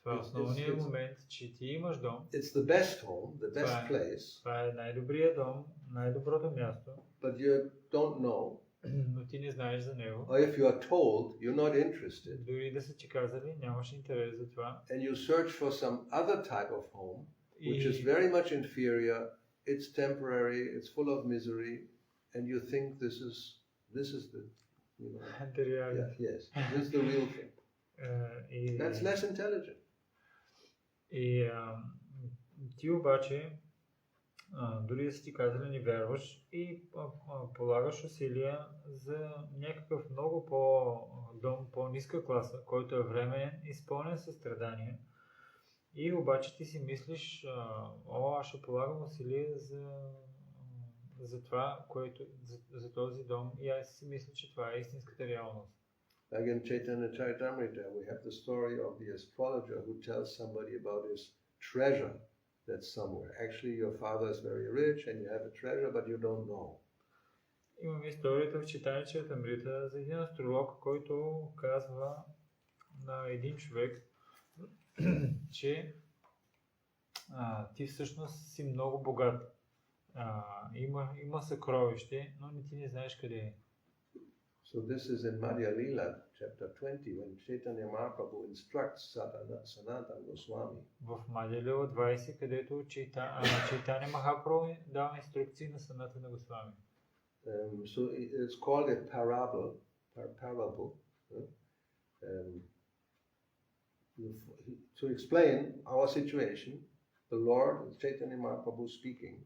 Това е основният момент, че ти имаш дом. It's the best home, the best place. Това е най-добрият дом, най-доброто място. But you don't know. Но ти не знаеш за него. Or if you are told, you're not interested. Дори да са ти казали, нямаш интерес за това. And you search for some other type of home, which is very much inferior. It's temporary. It's full of misery, and you think this is the, yes, this is the real thing. That's less intelligent. И ти обаче, дори да си ти казали, не вярваш и полагаш усилия за някакъв много дом, по-ниска класа, който е временен, изпълнен със страдания. И обаче ти си мислиш, аз ще полагам усилия за това, за този дом, и аз си мисля, че това е истинската реалност. Like in Chaitanya Charitamrita, we have the story of the astrologer who tells somebody about his treasure that's somewhere. Actually, your father is very rich and you have a treasure, but you don't know. Имаме историята в Чайтания Чаритамрита за един астролог, който казва на един човек, че ти всъщност си много богат. Има съкровище, но ти не знаеш къде е. So this is in Madhya Lila, chapter 20, when Chaitanya Mahaprabhu instructs Sanatana Goswami. В Мадхя Лила 20, където Чайтания Махапрабху дава инструкции на Санатана Госвами. So it's called a parable. To explain our situation, the Lord, Chaitanya Mahaprabhu speaking,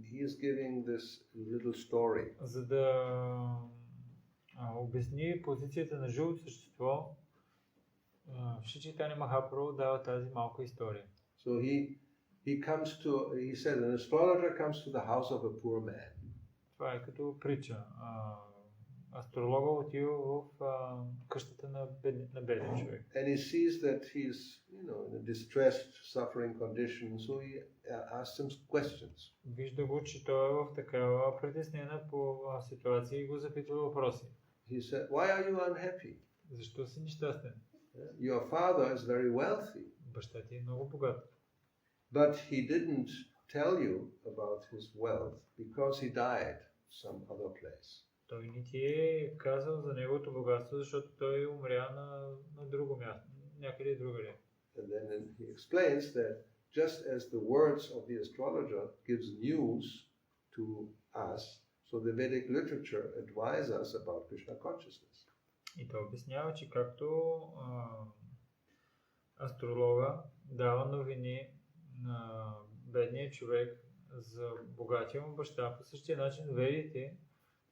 he is giving this little story. За да обясни позицията на живото същество, Шри Чайтания Махапрабху дава тази малка история. So he said, an astrologer comes to the house of a poor man. Това е като притча. Астролога отива в къщата на беден човек. And he sees that he's, in a distressed, suffering condition, so he asks him questions. Вижда го, че той е в такава притеснена ситуация и го запитва въпроси. He said, why are you unhappy? Защо си нещастен? Your father is very wealthy. Баща ти е много богат. But he didn't tell you about his wealth because he died some other place. Той не ти е казал за неговото богатство, защото той умря на друго място, някъде другаде. And then he explains that just as the words of the astrologer gives news to us, so the Vedic literature advises us about Krishna consciousness. И той обяснява, че както астролога дава новини на бедния човек за богатия му баща, по същия начин ведите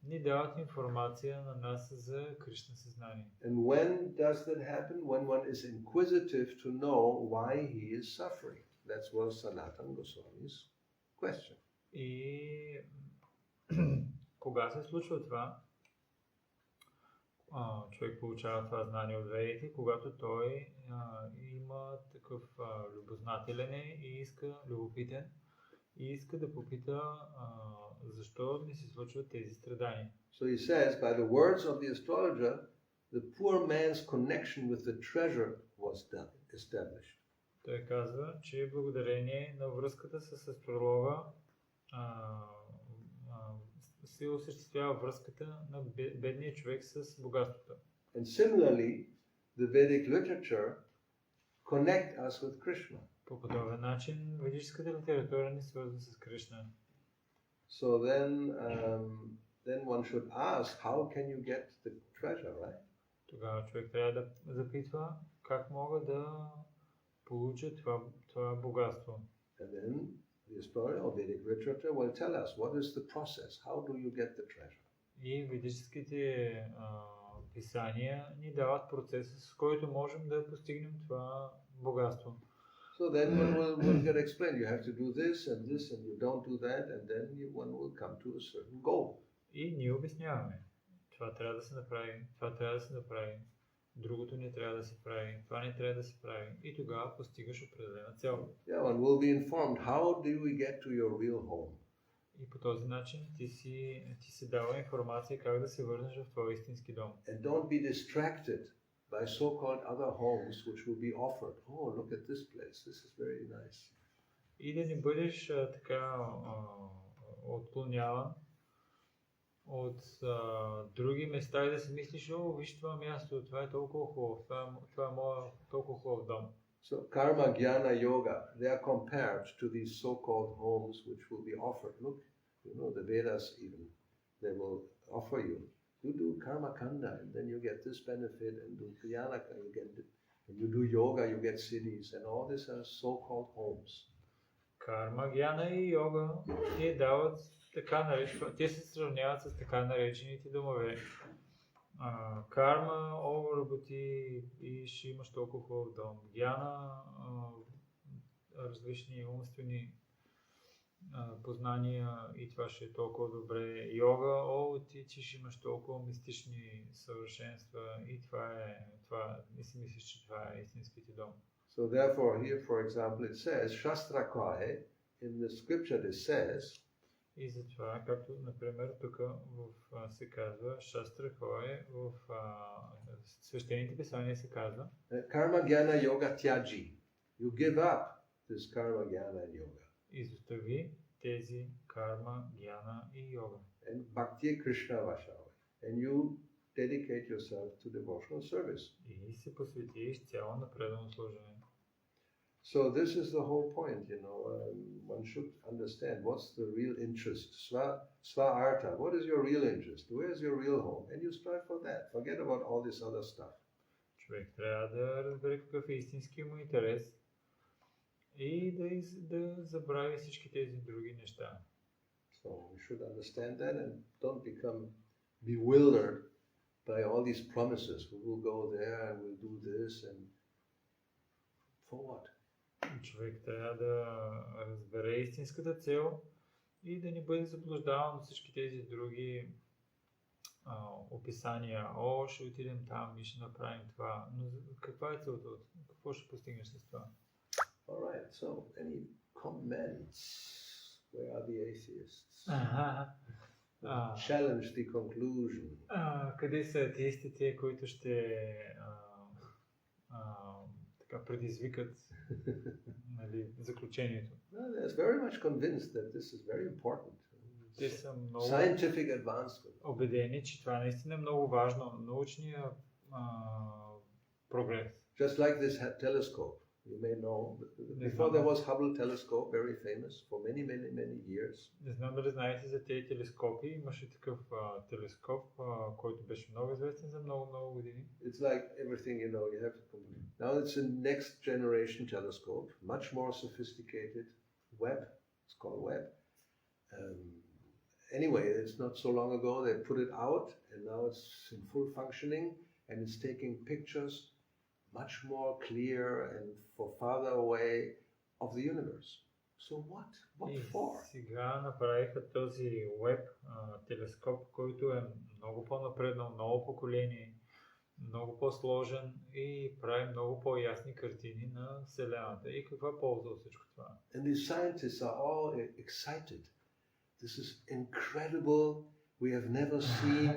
ни дават информация на нас за Кришна съзнание. And when does that happen? When one is inquisitive to know why he is suffering. That was Sanatana Goswami's question. И кога се случва това? Човек получава това знание от ведите, когато той има такъв любознателен и любопитен и иска да попита защо не се случват тези страдания. So he says, by the words of the astrologer, the poor man's connection with the treasure was established. Той казва, че благодарение на връзката с астролога се осъществява връзката на бедния човек с богатството. And similarly, the Vedic literature connect us with Krishna. По подобен начин ведическата литература ни свързва с Кришна. So then one should ask, how can you get the treasure, right? Тогава човек трябва да запитва как мога да получат това богатство. And then the historical Vedic literature will tell us what is the process, how do you get the treasure. И ведическите писания ни дават процеса, с който можем да постигнем това богатство. So then one will get explained, you have to do this, and you don't do that, and then one will come to a certain goal. И ние обясняваме. Това трябва да се направи, това трябва да се направи, другото не трябва да се прави, това не трябва да се прави. И тогава постигаш определена цел. Yeah, one will be informed, how do we get to your real home? И по този начин ти се дава информация как да се върнеш в твой истински дом. And don't be distracted by so-called other homes which will be offered. Oh, look at this place, this is very nice. И да не бъдеш така отклоняван от други места и да си мислиш, о, виж това място, това е толкова хубаво, това е моят толкова хубав дом. So karma, jnana, yoga, they are compared to these so-called homes which will be offered. Look, you know, the Vedas even, they will offer you. You do karma kanda and then you get this benefit, and do jnana, you get it. And you do yoga, you get siddhis, and all these are so-called homes. Карма, гьяна и йога те дават така наречени, те се сравняват с така наречените домове. Карма, о, работи и ще имаш толкова хубав дом. Гьяна, различни умствени познания и това ще е толкова добре. Йога, о, ти ще имаш толкова мистични съвършенства и това не си мислиш, че това е истинските дом. So therefore here, for example, it says, Shastra Koi, in the scripture it says, И затова, както, например, тук се казва, Шастра Кой, в свещените писания се казва, Karma, Jnana, Yoga, Tyaji. You give up this Karma, Jnana and Yoga. изостави тези карма, гьяна и йога. And Bhakti Krishna Vashava. And you dedicate yourself to devotional service. И се посветиш цяло на преданно служение. So this is the whole point, you know, one should understand what's the real interest. Sva artha, what is your real interest? Where is your real home? And you strive for that. Forget about all this other stuff. Човек трябва да разбере какъв е истински му интерес и да забрави всички тези други неща. So we should understand that and don't become bewildered by all these promises. We will go there and we'll do this and for what? Човек трябва да разбере истинската цел и да не бъде заблуждаван от всички тези други описания. О, ще отидем там и ще направим това. Но каква е целта? Какво ще постигнеш с това? Alright, so any comments? Where are the atheists? Challenge the conclusion. Къде са атеистите, които ще така предизвикат заключението? They're very much convinced that this is very important. Те са много Scientific advancement. убедени, че това наистина е много важно. Научния прогрес. Just like this telescope, you may know. Before there was Hubble telescope, very famous for many years. Не знам дали знаете за тези телескопи. Имаше такъв телескоп, който беше много известен за много години. It's like everything, you know, you have to complete. Now it's a next generation telescope, much more sophisticated. Webb, it's called Webb. Anyway, it's not so long ago they put it out, and now it's in full functioning, and it's taking pictures much more clear and farther away of the universe. So what? What for? Сега направиха този Webb телескоп, който е много по-напреднал, много поколение, много по-сложен и прави много по-ясни картини на Вселената. И каква полза от всичко това? And these scientists are all excited. This is incredible. We have never seen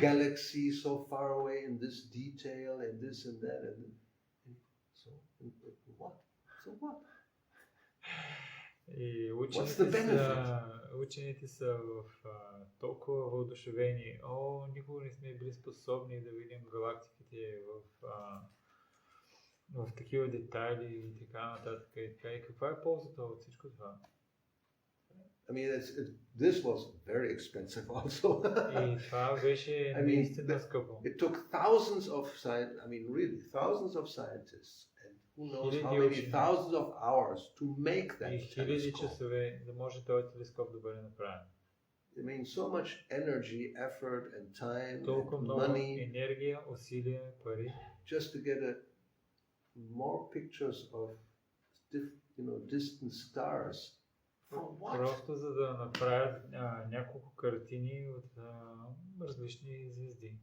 galaxies so far away in this detail and this and that. And so what? So what? И What's the benefit? учените са в толкова въодушевени. О, никога не сме били способни да видим галактиките в такива детайли и така нататък. И каква е ползата от всичко това? I mean, this was very expensive also. И това беше наистина скъпо. It took thousands of scientists and who knows Хиляди how many учени. thousands of hours to make И that хиляди telescope. часове да може този телескоп да бъде направен. I mean, so much energy, effort, and time, Толкова and много money, енергия, усилия, пари, just to get more pictures of distant stars. For what? просто за да направят няколко картини от различни звезди.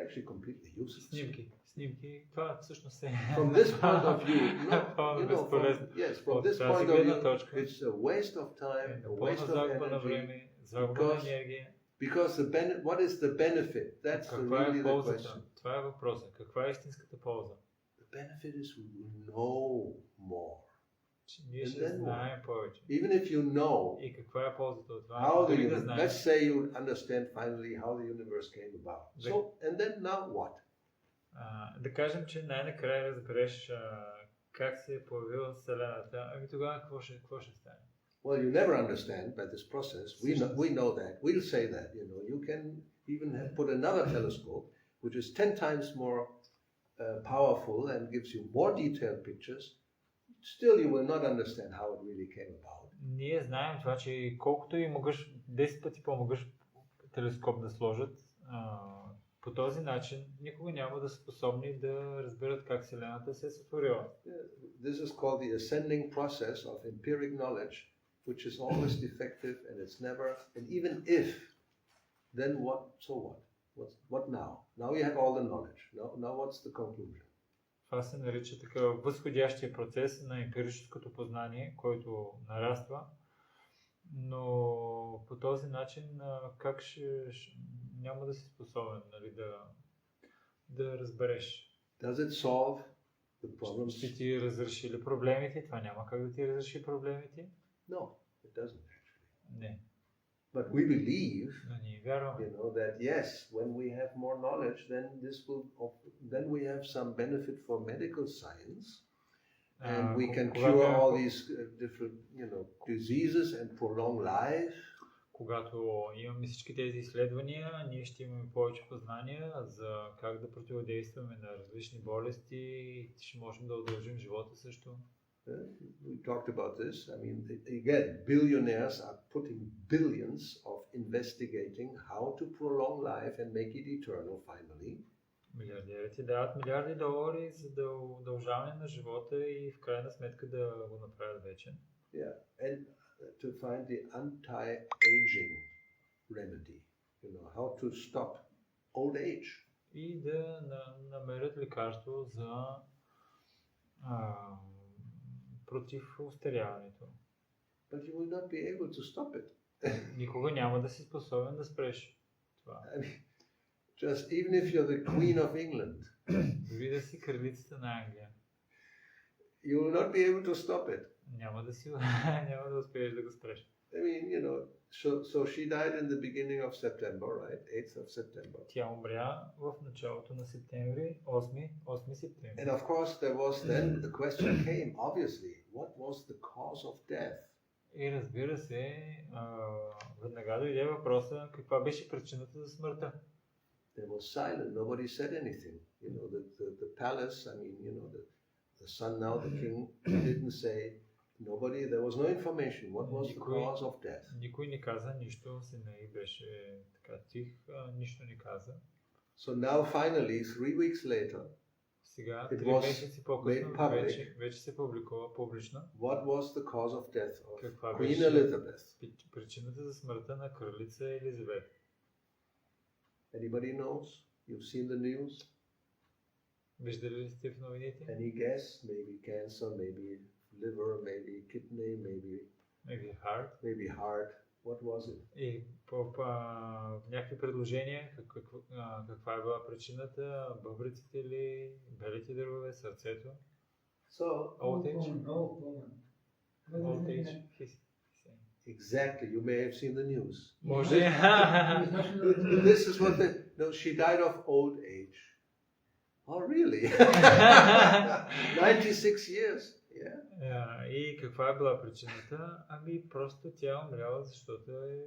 Actually, completely useless. Снимки, това всъщност е From this point of view, безполезно. from this point of view, it's a waste of time, a waste of загуба на energy. време, загуба на енергия. Because what is the benefit? That's Каква really е the ползата? question. Това е въпросът. Каква е истинската полза? The benefit is we will know more. Че ние ще знаем повече. Even if you know, И каква е ползата от това? how Дори да знаеш. let's say you understand finally how the universe came about. So, and then now what? Да кажем, че най-накрая разбереш как се е появила Вселената, ами тогава какво ще стане? Well, you never understand by this process. We know that. We'll say that. You can even put another telescope, which is 10 times more powerful and gives you more detailed pictures. Still, you will not understand how it really came about. Ние знаем това, че колкото и могъш 10 пъти по-могъш телескоп да сложат, по този начин никога няма да са способни да разберат как Вселената се е сътворила. This is called the ascending process of empiric knowledge, which is always defective and it's never, and even if, then what, so what? What now? Now you have all the knowledge. Now what's the conclusion? Това се нарича така възходящия процес на емпирическото познание, който нараства, но по този начин как няма да си способен, нали, да разбереш. Does it solve the problems? Ще ти разреши ли проблемите? Това няма как да ти разреши проблемите? No, it doesn't actually. Не. But we believe, Но ние вярваме. that yes, when we have more knowledge, then we have some benefit for medical science, and we can cure all these different, diseases and prolong life. Когато имаме всички тези изследвания, ние ще имаме повече познания за как да противодействаме на различни болести и ще можем да удължим живота също. We talked about this. I mean, again, billionaires are putting billions of investigating how to prolong life and make it eternal finally. Милиардерите дават милиарди долари за да удължаване на живота и в крайна сметка да го направят вечен. Yeah, and to find the anti-aging remedy, how to stop old age. И да намерят лекарство за против остаряването. But you will not be able to stop it. Никога няма да си способен да спреш това. I mean, just even if you're the Queen of England, Дори да си кралицата на Англия, you will not be able to stop it. няма да успееш да го спреш. I mean, so she died in the beginning of September, right? 8th of September. Тя умря в началото на септември, 8 септември. And of course there was then, the question came, obviously, what was the cause of death? И разбира се, веднага дойде въпроса, каква беше причината за смъртта. They were silent, nobody said anything. The palace, I mean, the son now, the king, didn't say, there was no information. What was the cause of death? Никой не каза нищо, сина ѝ беше така тих, нищо не каза. So now finally, 3 weeks later, сега, 3 месеци по-късно, вече се публикува публично. What was the cause of death of Каква Queen беше Elizabeth? Причината за смъртта на кралица Елизабет. Anybody knows? You've seen the news? Виждали ли сте в новините? Any guess? Maybe cancer, maybe liver, maybe kidney, maybe heart. What was it? И по някакви предложения, каква е била причината? Бъбреците ли, белите дървове, сърцето? Old age? Old age. Exactly. You may have seen the news. Може. This is what she died of old age. Oh, really? 96 years. Yeah. И каква е била причината? Ами просто тя умряла, защото е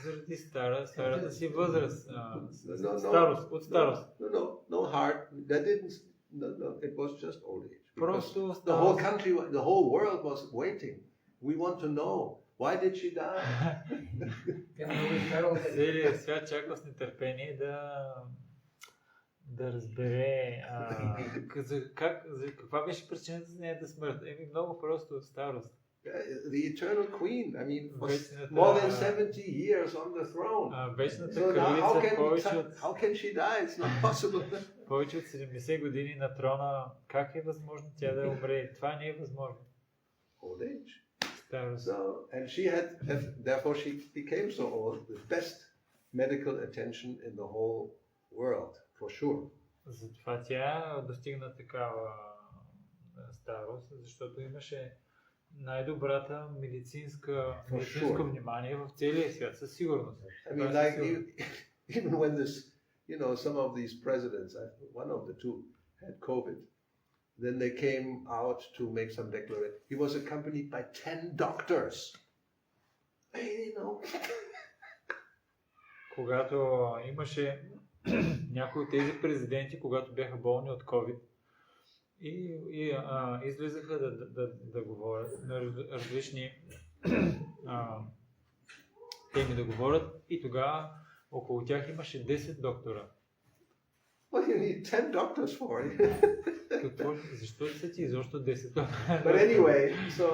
заради старата си възраст. От старост. No heart. No, it was just old age. Because Просто the whole става... country, the whole world was waiting. We want to know, why did she die? Тя много изкарала Целият свят чака с нетърпение да разбере за каква беше причината за нейната смърт. Много просто старост. The eternal queen, I mean, was Вечната, more than 70 years on the throne. Вечната So now кралица how can she die? It's not possible. повече от 70 години на трона. Как е възможно тя да умре? Това не е възможно. Old age. Старост. So, and she therefore she became so old, the best medical attention in the whole world, for sure. Затова тя достигна такава старост, защото имаше най-добрата медицинско внимание в целия свят, със сигурност. I mean, like even when this, some of these presidents, one of the two, had COVID, then they came out to make some declaration. He was accompanied by 10 doctors. Когато имаше някои от тези президенти, когато бяха болни от COVID, и излизаха да говорят на различни теми да говорят, и тогава около тях имаше 10 доктора. What do you need 10 doctors for? Защо са ти изобщо 10 доктора? But anyway, so,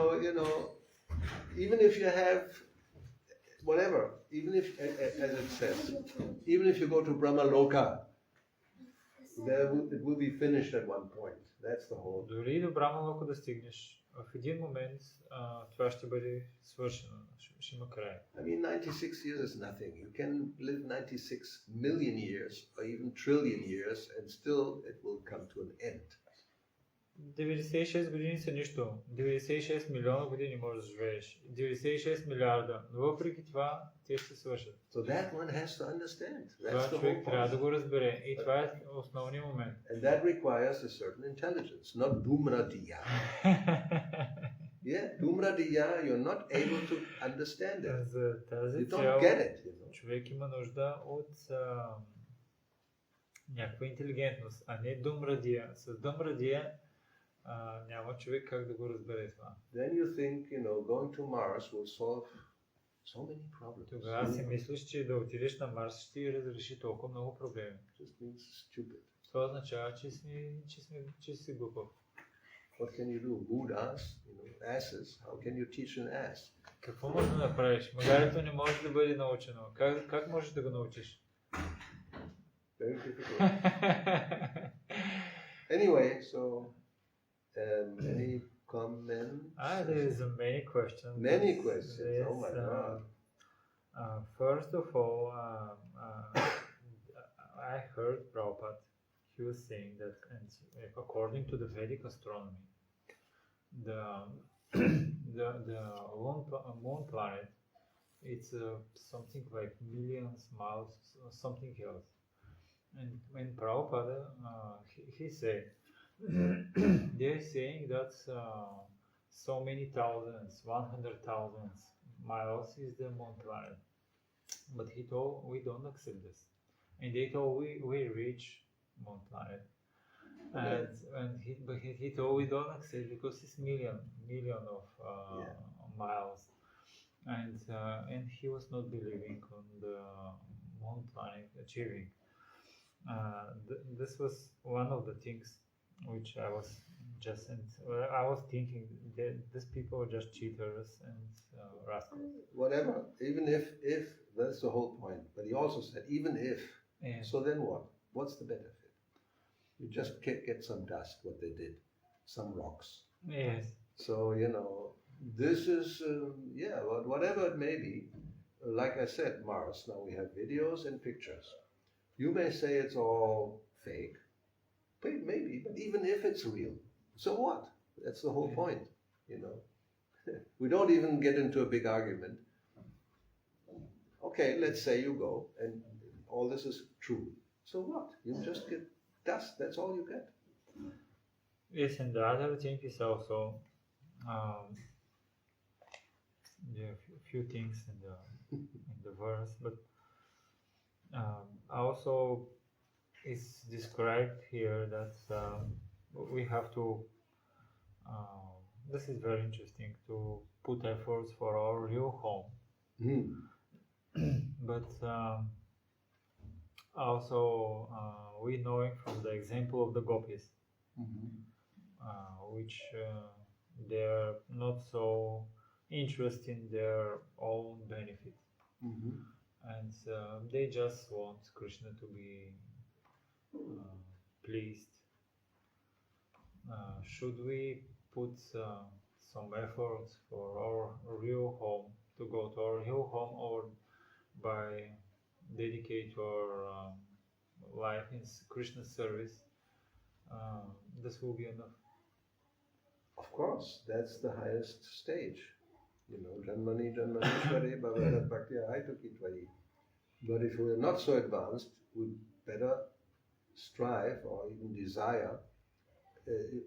even if you have whatever, even if, as it says, even if you go to Brahmaloka, it will be finished at one point. That's the whole. Дори до Брамалока да стигнеш, в един момент това ще бъде свършено, ще има край. I mean, 96 years is nothing. You can live 96 million years or even trillion years and still it will come to an end. 96 години са нищо. 96 милиона години можеш да живееш. 96 милиарда. Но въпреки това, те ще свършат. So that one has to understand. Това човек трябва да го разбере. И това е основният момент. And that requires a certain intelligence, not dumradiya. Yeah, dumradiya, you're not able to understand it. За тази You цел, don't get it. човек има нужда от някаква интелигентност, а не думрадия. С думрадия няма човек как да го разбере това. Then you think, going to Mars will solve so many problems. Тогава си мислиш, че да отидеш на Марс ще разреши толкова много проблеми. Just means stupid. Това означава, че си глупав. What can you do? Mood ass? Asses. How can you teach an ass? Какво можеш да направиш? Магарето не може да бъде научено. Как можеш да го научиш? Very difficult. Anyway, so any comments? There is many questions. Many questions. Oh my God. First of all, I heard Prabhupada. He was saying that, and according to the Vedic astronomy, the moon planet, it's something like millions miles, something else. And when Prabhupada, he said, they're saying that so many thousands, 100,000 miles is the moon planet. But he told, we don't accept this. And they told, we reach moon planet. But he told, we don't accept because it's million of miles. And he was not believing on the moon planet achieving. This was one of the things which I was thinking that these people are just cheaters and rascals. Whatever, even if that's the whole point. But he also said, even if, so then what? What's the benefit? You just get some dust, what they did, some rocks. Yes. So, this is, whatever it may be, like I said, Mars, now we have videos and pictures. You may say it's all fake, maybe, but even if it's real, so what? That's the whole point, We don't even get into a big argument. Okay, let's say you go and all this is true. So what? You just get dust, that's all you get. Yes, and the other thing is also, there are a few things in the verse, but also it's described here that we have to this is very interesting to put efforts for our real home. But also we knowing from the example of the gopis, which they're not so interested in their own benefit, and they just want Krishna to be pleased. Should we put some efforts for our real home, to go to our real home, or by dedicate our life in Krishna's service, this will be enough? Of course, that's the highest stage. You know, Janmani Janmanishwari Bhagavad Bhakti Haitokitvayi. But if we're not so advanced, we'd better strive or even desire.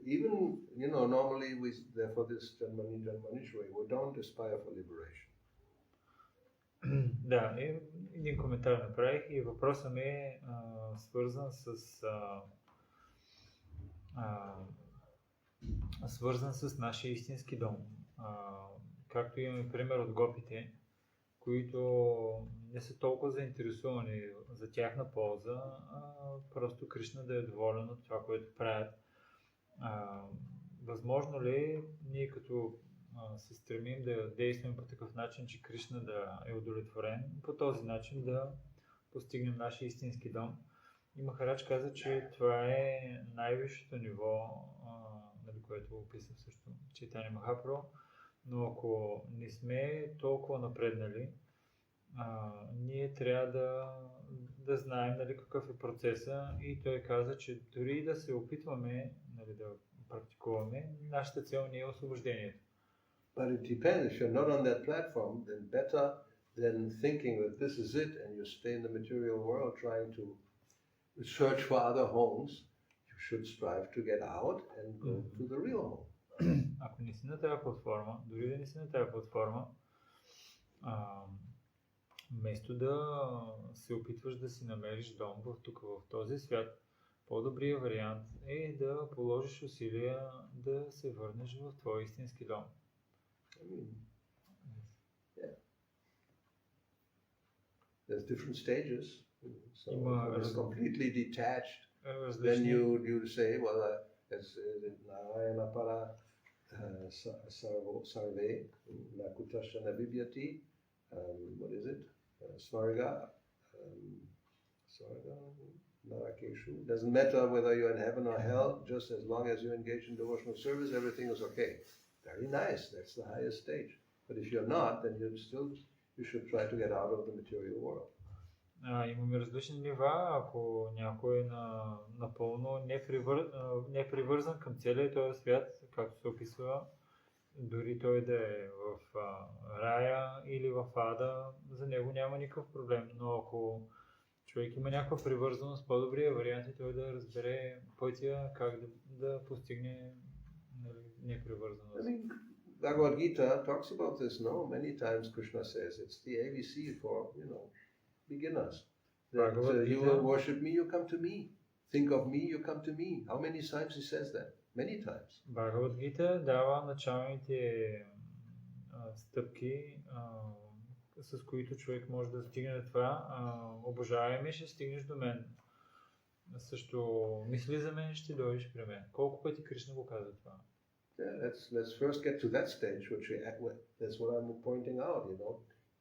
Even, you know, normally we, therefore this Janmani Janmanishwari, we don't aspire for liberation. Да, един коментар направих и въпросът ми е свързан с нашия истински дом. Както имаме пример от гопите, които не са толкова заинтересувани за тяхна полза, просто Кришна да е доволен от това, което правят. Възможно ли ние като се стремим да действаме по такъв начин, че Кришна да е удовлетворен, по този начин да постигнем нашия истински дом? И Махарадж каза, че това е най-висшето ниво, което описам също Чайтания Махапрабху, но ако не сме толкова напреднали, ние трябва да знаем, нали, какъв е процеса, и той каза, че дори да се опитваме, нали, да практикуваме, нашата цел не е освобождението. But it depends. If you're not on that platform, then better than thinking that this is it and you stay in the material world trying to search for other homes, you should strive to get out and go to the real home. Ако не си на тази платформа, дори да не си на тази платформа, вместо да се опитваш да си намериш дом тук в този свят, по-добрият вариант е да положиш усилия да се върнеш в твой истински дом. Yeah. There's different stages. So it's completely detached. Then you say, well, as Narayana para sarve nakutasana vibyati. What is it? Svarga, Narakeshu. Doesn't matter whether you're in heaven or hell, just as long as you engage in devotional service, everything is okay. Very nice, that's the highest stage. But if you're not, then you should try to get out of the material world. Имаме различни нива. Ако някой е напълно непривързан към целия този свят, както се описва, дори той да е в рая или в ада, за него няма никакъв проблем. Но ако човек има някаква привързаност, по-добрият вариант е той да разбере пътя, как да постигне непривързаност. I mean, Bhagavad Gita talks about this, no? Many times Krishna says it's the ABC for, beginners. That you will worship me, you come to me. Think of me, you come to me. How many times he says that? Many times. Bhagavad Gita дава началните стъпки, с които човек може да стигне до това. Обожавай ме, ще стигнеш до мен. Също мисли за мен, ще дойдеш при мен. Колко пъти Кришна го казва това? Yeah, let's first get to that stage, that's what I'm pointing out,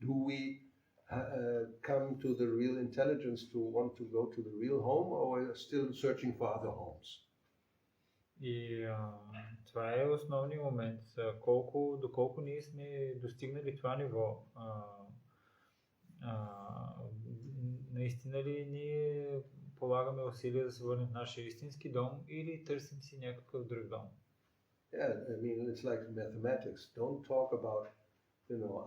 Do we come to the real intelligence to want to go to the real home, or we're still searching for other homes? И това е основният момент. Доколко ние сме достигнали това ниво, наистина ли ние полагаме усилия да се върнем в нашия истински дом или търсим си някакъв друг дом? Yeah, I mean, it's like mathematics. Don't talk about,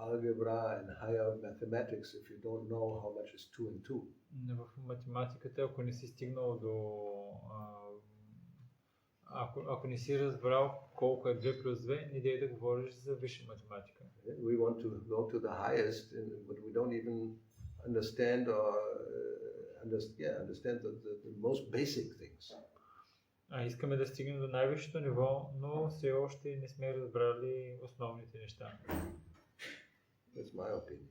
algebra and higher mathematics if you don't know how much is 2 and 2. В математиката, ако не си стигнал до... Ако не си разбрал колко е 2 плюс 2, не дей да говориш за висша математика. We want to go to the highest, but we don't even understand or understand the most basic things. Искаме да стигнем до най-висшето ниво, но все още не сме разбрали основните неща. That's my opinion.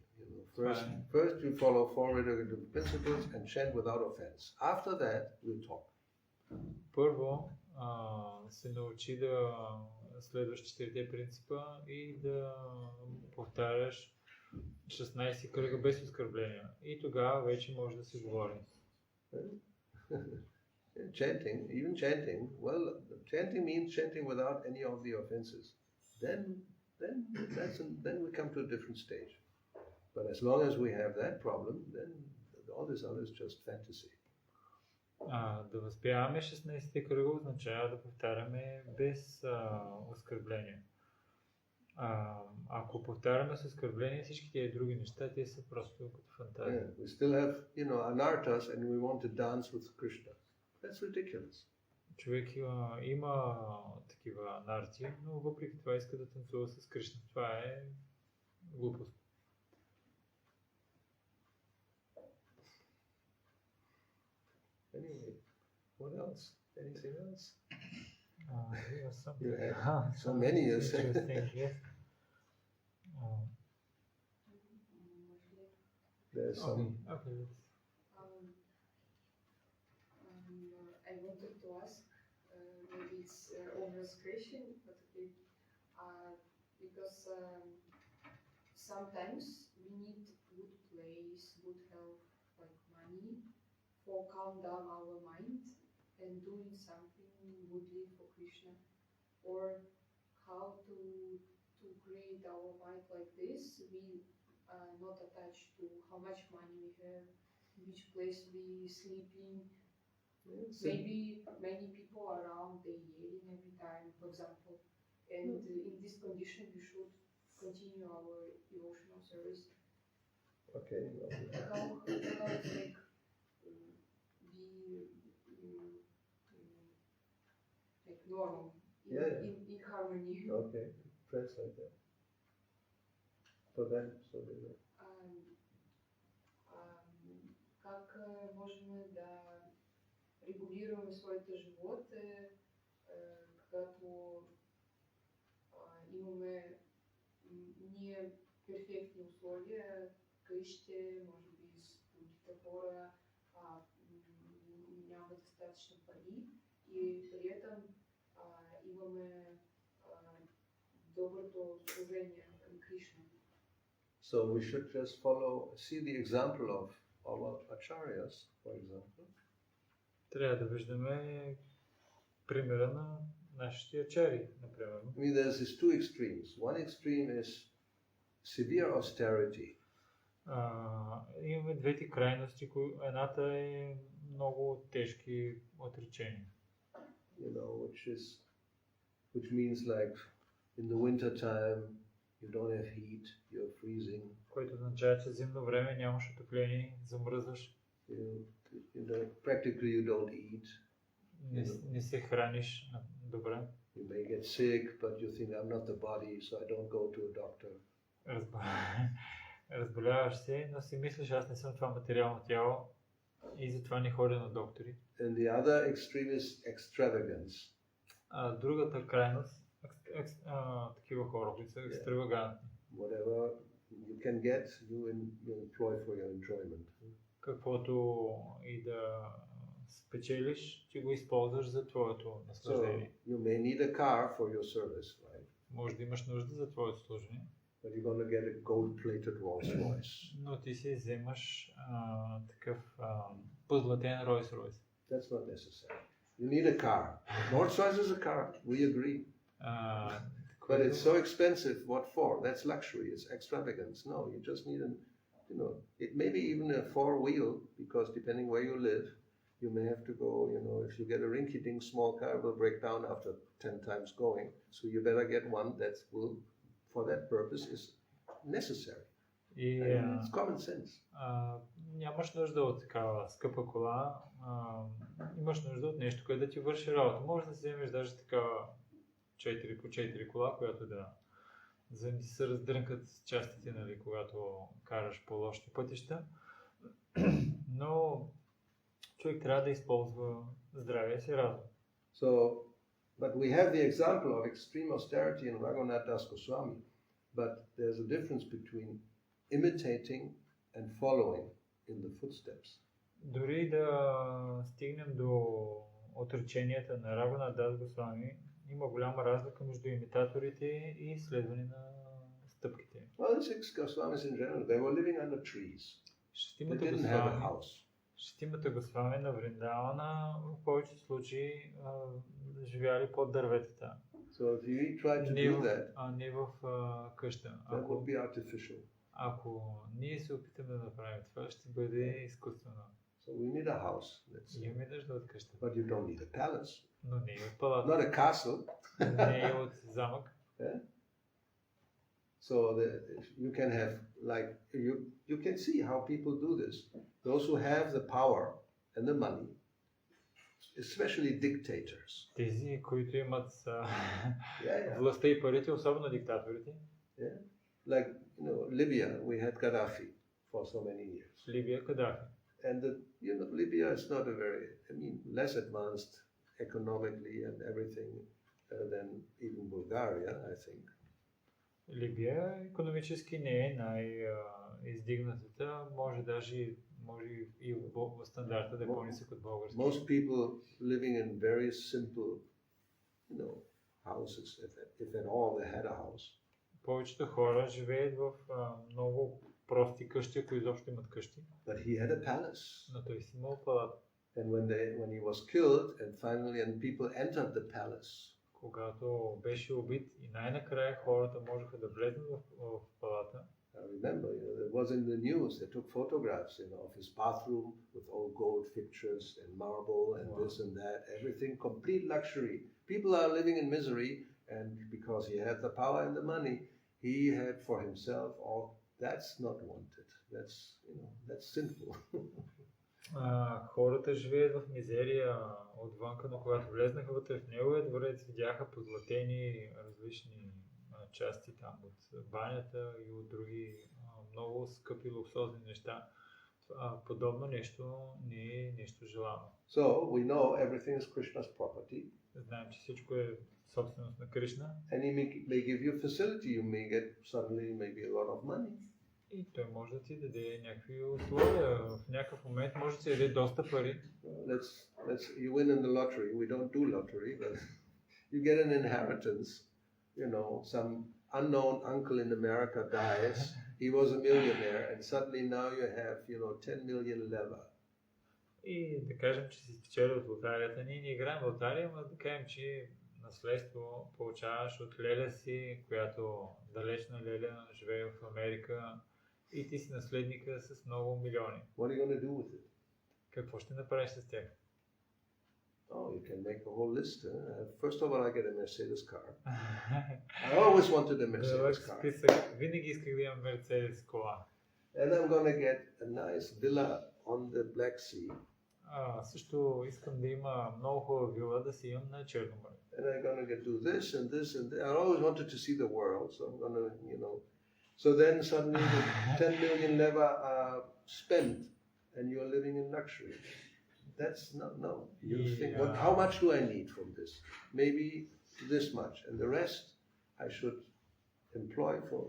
First you follow four regulative principles and chant without offense. After that, we'll talk. Първо се научи да следваш 4 принципа и да повтаряш 16 кръга без оскърбления. И тогава вече може да се говори. Chanting means chanting without any of the offenses. Then we come to a different stage. But as long as we have that problem, then all this other is just fantasy. Да възприемаме 16 кръга означава да повтаряме без оскърбление. Ако повтаряме с оскърбление всички тези други неща, те са просто като фантазия. We still have, anarthas and we want to dance with Krishna. That's ridiculous. Човек има такива анарти, но въпреки това иска да танцува с Кришна. Това е глупост. Anyway, what else? Anything else? You have so many years. There's some. Okay. I wanted to ask, maybe it's over-discretion, but because sometimes we need good place, good health, like money, for calm down our mind and doing something goodly for Krishna, or how to create our mind like this. We are not attached to how much money we have, which place we sleep in. Maybe many people around, they yelling every time, for example, and in this condition we should continue our devotional service. Okay. How it's like be like normal, in harmony. Okay, translate that. For them, so they know. Как можем да регулираме своите животи, когато имаме ние перфектни условия, къщи, може би с другите хора, няма достатъчно пари и при этом имаме доброто служение към Кришна. So we should just see the example of our acharyas, for example. Трябва да виждаме примера на нашите ачари, например. I mean, there's these two extremes. One extreme is severe austerity. Имаме двете крайности. Едната е много тежки отречения. Which means like in the winter time you don't have heat, you're freezing. Което означава, че зимно време нямаш отопление, замръзваш. Practically you don't eat. Не се храниш добре. You may get sick, but you think I'm not the body, so I don't go to a doctor. Разболяваш се, но си мислиш, аз не съм това материално тяло и затова не ходя на доктори. And the other extreme is extravagance. Другата крайност, такива хора, които са екстравагантни. Whatever you can get, you employ for your enjoyment. Каквото и да спечелиш, ти го използваш за твоето наслаждение. So you may need a car for your service, right? Може да имаш нужда за твоето служение. But you're going to get a gold-plated Rolls-Royce. Но ти си вземаш такъв позлатен Rolls-Royce. That's not necessary. You need a car. Rolls-Royce is a car. We agree. But it's so expensive. What for? That's luxury. It's extravagance. No, you just need it may be even a four-wheel, because depending where you live, you may have to go, if you get a rinky-dink small car, it will break down after 10 times going. So you better get one that will, for that purpose, is necessary. It's common sense. Нямаш нужда от такава скъпа кола, имаш нужда от нещо, което да ти върши работа. Може да си вземеш даже такава 4x4 кола, която за да не се раздрънкат частите, нали, когато караш по лошите пътища. Но човек трябва да използва здравия си разум. So, but we have the example of extreme austerity in Raghunath Das Goswami. But there's a difference between imitating and following in the footsteps. Дори да стигнем до отреченията на Рагунат Дас Госвами, има голяма разлика между имитаторите и следване на стъпките. Well, the six Goswamis in general, they were living under trees. They didn't have a house. Шестимата Госвами на Вриндавана в повечето случаи живяли под дърветата. So if you try to do that, не в къща. that would be artificial. Ако ние се опитаме да направим това, ще бъде изкуствено. So we need a house. Имаме нужда от къща. But you don't need a palace. Но не е от палата. Not a castle. Не е от замък. Yeah? So you can have, like, you can see how people do this. Those who have the power and the money, especially dictators. Тези, които имат Yeah. властта и парите, особено диктаторите. Yeah? Like, Libya, we had Gaddafi for so many years. Либия, Кадафи. And Libya is not less advanced economically and everything than even Bulgaria, I think. Либия икономически не е най-издигнатата, може и в стандарта да е по-нисък от български. Most people living in very simple, houses, if at all they had a house. Повечето хора живеят в много прости къщи, ако изобщо имат къщи. But he had a palace. Но той си имал палата. And when he was killed, and people entered the palace. Когато беше убит и най-накрая хората можеха да влезнат в палата. I remember, it was in the news. They took photographs, of his bathroom with all gold fixtures and marble and this and that, everything, complete luxury. People are living in misery, and because he had the power and the money, he had for himself all. That's not wanted. That's sinful. Хората живеят в мизерия отвънка, но когато влезнаха вътре в неговия дворец, видяха позлатени различни части там от банята и от други много скъпи луксозни неща. Подобно нещо не е нещо желано. So we know everything is Krishna's property. Знаем, че всичко е собственост на Кришна. And he may give you facility. You may get suddenly maybe a lot of money. И той може да ти даде някакви условия. В някакъв момент може да ти даде доста пари. You win in the lottery. We don't do lottery, but you get an inheritance. Some unknown uncle in America dies. He was a millionaire, and suddenly now you have, 10 million leva. И да кажем, че си спечели от лотарията. Ние не играем в лотария, но да кажем, че наследство получаваш от леля си, която далечна леля живее в Америка, и ти си наследника с много милиони. What are you going to do with it? Какво ще направиш с тях? Oh, you can make a whole list. First of all, I get a Mercedes car. I always wanted a Mercedes car. Винаги исках да имам Мерцедес кола. And I'm going to get a nice villa on the Black Sea. Също искам да има много хубава вила да си имам на Черно море. And I'm going to do this and this and that. I always wanted to see the world, so I'm going to, So then suddenly the 10 million leva are spent and you're living in luxury. That's not, no. You think, how much do I need from this? Maybe this much. And the rest I should employ for,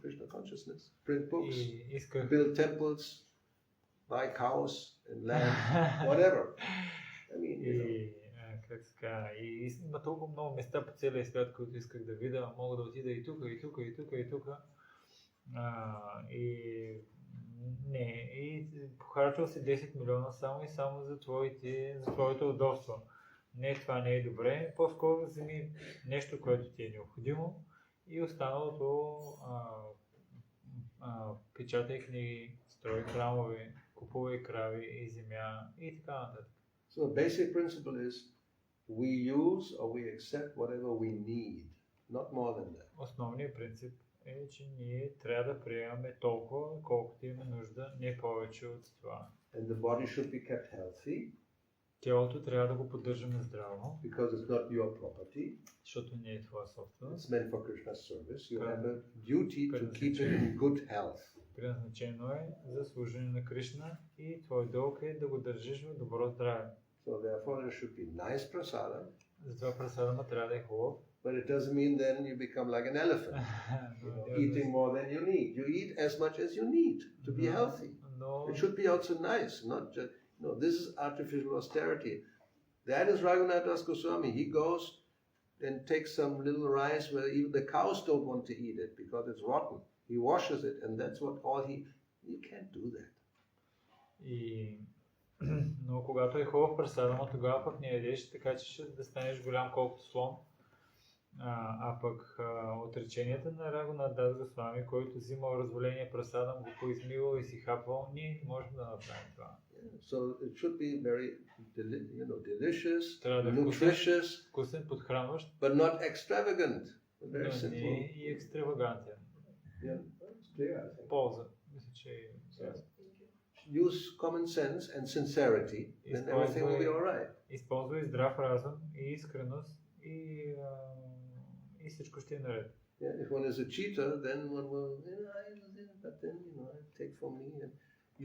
Krishna consciousness. Print books, build temples, buy cows and land, whatever. Има толкова много места по целия свят, които исках да видя. Мога да отида и тук, и тук, и тук, и тук. И похарчал си 10 милиона само за твоето удобство. Не, това не е добре. По-скоро вземи нещо, което ти е необходимо, и останалото печатай книги, строй храмове, купувай крави и земя и така нататък. So the basic principle is we use or we accept whatever we need, not more than that. Основният принцип е, че ние трябва да приемаме толкова, колкото имаме нужда, не повече от това. And the body should be kept healthy. Тялото трябва да го поддържаме здраво. Because it's not your property. Защото не е твоя собственост. It's meant for Krishna's service. You have a duty to keep it in good health. Предназначено е за служене на Кришна и твой дълг е да го държиш в добро здраве. So So therefore there should be nice prasadam, Затова прасадама трябва да е хубав. but it doesn't mean then you become like an elephant, eating more than you need. You eat as much as you need to be healthy. Но It should be also nice, not just, no, this is artificial austerity. That is Raghunath Das Goswami. He goes and takes some little rice where even the cows don't want to eat it because it's rotten. He washes it, and that's what all you can't do that. Но когато е хубав прасадама, тогава пък не ядеш, така че ще да станеш голям колкото слон. А пък отреченията на Рагунат Дас Госвами, който взимал разваление прасадам, го поизмивал и си хапвал, ние можем да направим това. So it should be very, delicious, Трябва да е nutritious, вкусен, подхранващ, but not extravagant. Very но simple. не и екстравагантен. Yeah, it's clear, I think. Полза. Мисля, че е ясно. Use common sense and sincerity, then everything will be all right. Използвай здрав разум и искреност и всичко ще е наред. Yeah, if one is a cheater, then one will, but then, I take from me and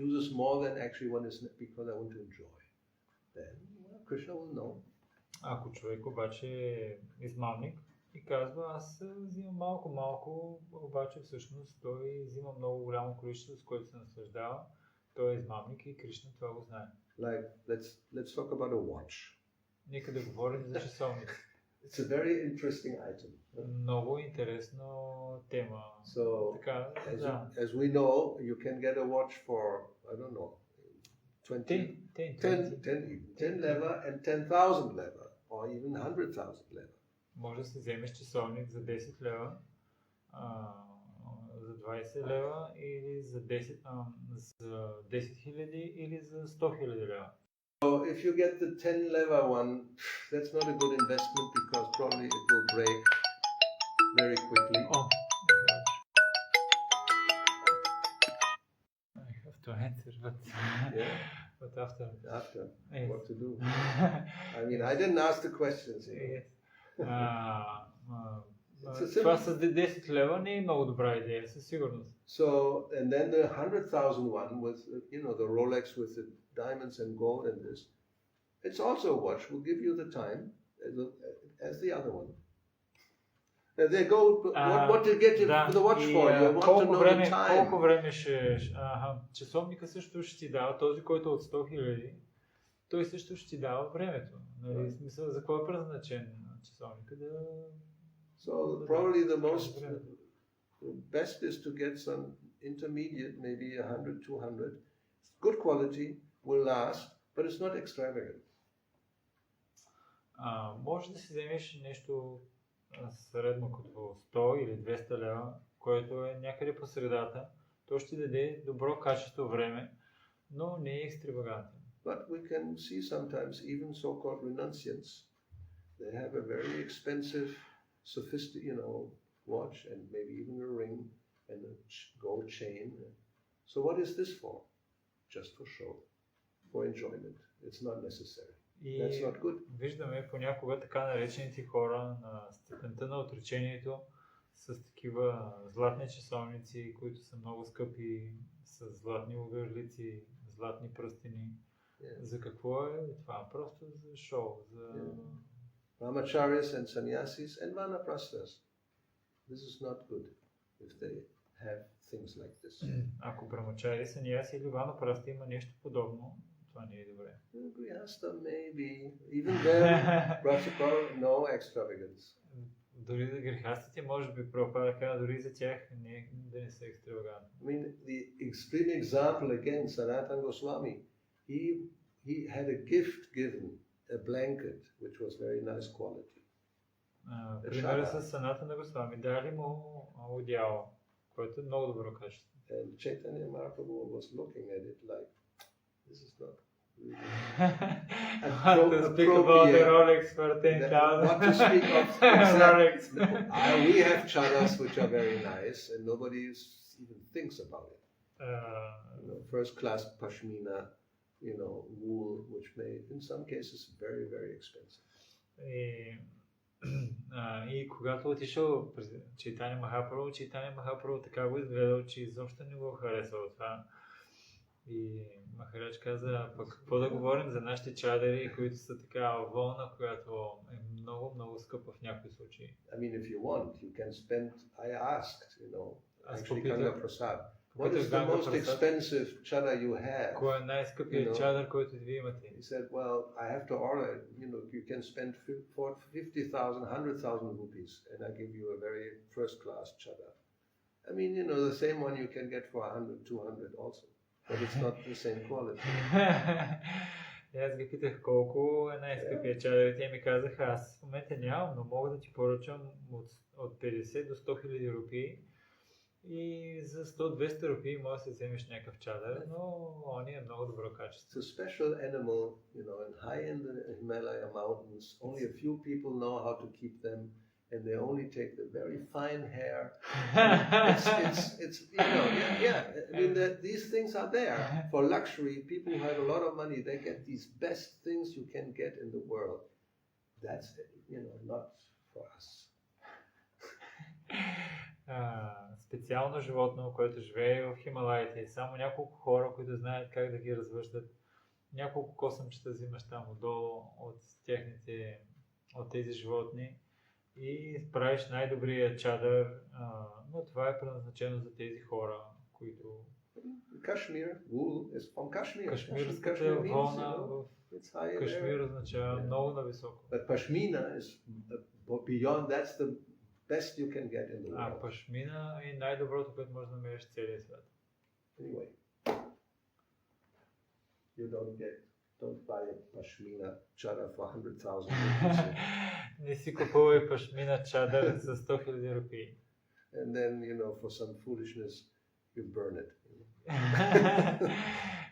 uses more than actually one is because I want to enjoy. Then Krishna will know. Ако човек обаче е измамник и казва, аз взимам малко, обаче всъщност той взима много голямо количество, с което се наслаждава, той е измамник и Кришна това го знае. Like, let's talk about a watch. Нека да говорим за часовница. It's a very interesting item. Много интересна тема. So, Така, as we know, you can get a watch for, I don't know, 10 leva and 10,000 leva, or even 100,000 leva. Може да си вземеш часовник за 10 лева, за 20 лева или за 10 000 или за 100 000 лева. So if you get the 10 leva one, that's not a good investment because probably it will break very quickly. Oh, I have to answer, Yeah. but after. After, Yes. what to do? I mean, I didn't ask the questions. Yes. It's a Това simple- с 10 лева не е много добра идея, със сигурност. So, and then the 100,000 one with, the Rolex with the diamonds and gold and this, it's also a watch, will give you the time as the other one. And they go, what to get the watch for? You want to know the time. Колко време ще... Часовника също ще ти дава, този, който е от 100 000, той също ще ти дава времето. Нали? В смисъл, за какво е предназначен часовника? So probably the best is to get some intermediate, maybe 100, 200. Good quality, will last, but it's not extravagant. Може да си вземеш нещо средно като 100 или 200 лева, което е някъде по средата. То ще даде добро качество време, но не е екстравагантен. But we can see sometimes even so-called renunciants, they have a very expensive, sophisticated, watch and maybe even a ring and a gold chain. So what is this for? Just for show, for enjoyment. It's not necessary. That's not good. Виждаме понякога така наречените хора на степента на отречението с такива златни часовници, които са много скъпи, с златни огърлици, златни пръстени. Yeah. За какво е това? Просто за шоу. Brahmacharis and sannyasis and vanaprasthas. This is not good if they have things like this. Ако брамачари, саньяси или ванапрасти има нещо подобно, това не е добре. Grihastha maybe, even there, Prabhupada, no extravagance. Дори за грехастите, може би Прабхупада каза, дори за тях да не са екстравагантни. I mean, the extreme example again, Sanatana Goswami, he had a gift given, a blanket, which was very nice quality. Примерът с Санатана Госвами, дали му одеяло, което е много добро качество. And Chaitanya Mahaprabhu was looking at it like, this is not really What to speak about the Rolex for 10,000? What to speak of Rolex. We have chadas which are very nice and nobody even thinks about it. First class pashmina, wool, which may, in some cases, very, very expensive. И когато отишъл през Чайтаня Махапрабху така го изгледал, че изобщо не го харесал това. И Махарадж каза, пък какво да говорим за нашите чадъри, които са такава вълна, която е много, много скъпа в някои случаи. I mean, if you want, you can spend. I asked, Аз actually, попитах, Ganga Prasad, what попитах is the Ганга most Прасад, expensive chadar you have? кой е най-скъпият чадър, който вие имате? He said, well, I have to order, you can spend 50,000, 100,000 rupees, and I give you a very first-class chadar. I mean, the same one you can get for 100, 200 also, but it's not the same quality. И аз ги питах колко е най-скъпият чадър и те ми казаха, аз в момента нямам, но мога да ти поръчам от 50 до 100 хиляди рупии и за 100-200 рупии може да си вземеш някакъв чадър, но он е много добро качество. It's a special animal, and high in the Himalaya mountains, only a few people know how to keep them, and they only take the very fine hair. It's I mean, these things are there for luxury. People who have a lot of money, they get these best things you can get in the world. That's, not for us. Специално животно, което живее в Хималаите и само няколко хора, които знаят как да ги развъждат. Няколко косъмчета взимаш там отдолу от тези животни и правиш най-добрия чадър, но това е предназначено за тези хора, които... Kashmir wool is from Kashmir. Кашмирската вълна в Кашмир означава много нависоко. But Pashmina is beyond, that's the best you can get in the world. Пашмина е най-доброто, което можеш да намериш в целия свят. Anyway, you don't buy a Pashmina chadar for 100,000 rupees. Не си купувай пашмина чадър за 100 000 рупии. And then, for some foolishness, you burn it.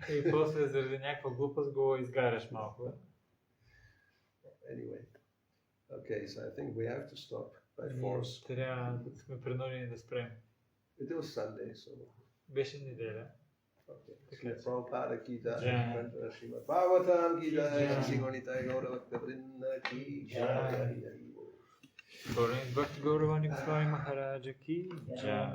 И после заради някаква глупост го изгаряш малко. Anyway, okay, so I think we have to stop by force. Трябва да сме принудени да спрем. It was Sunday, so. Беше неделя. Okay. Prabhupada ki jai, Srimad Bhagavatam ki jai, Sri Gauranitai Gauravakta Vrinda ki jai. Бхакти Гауравани Госвами Махараджа ки джай.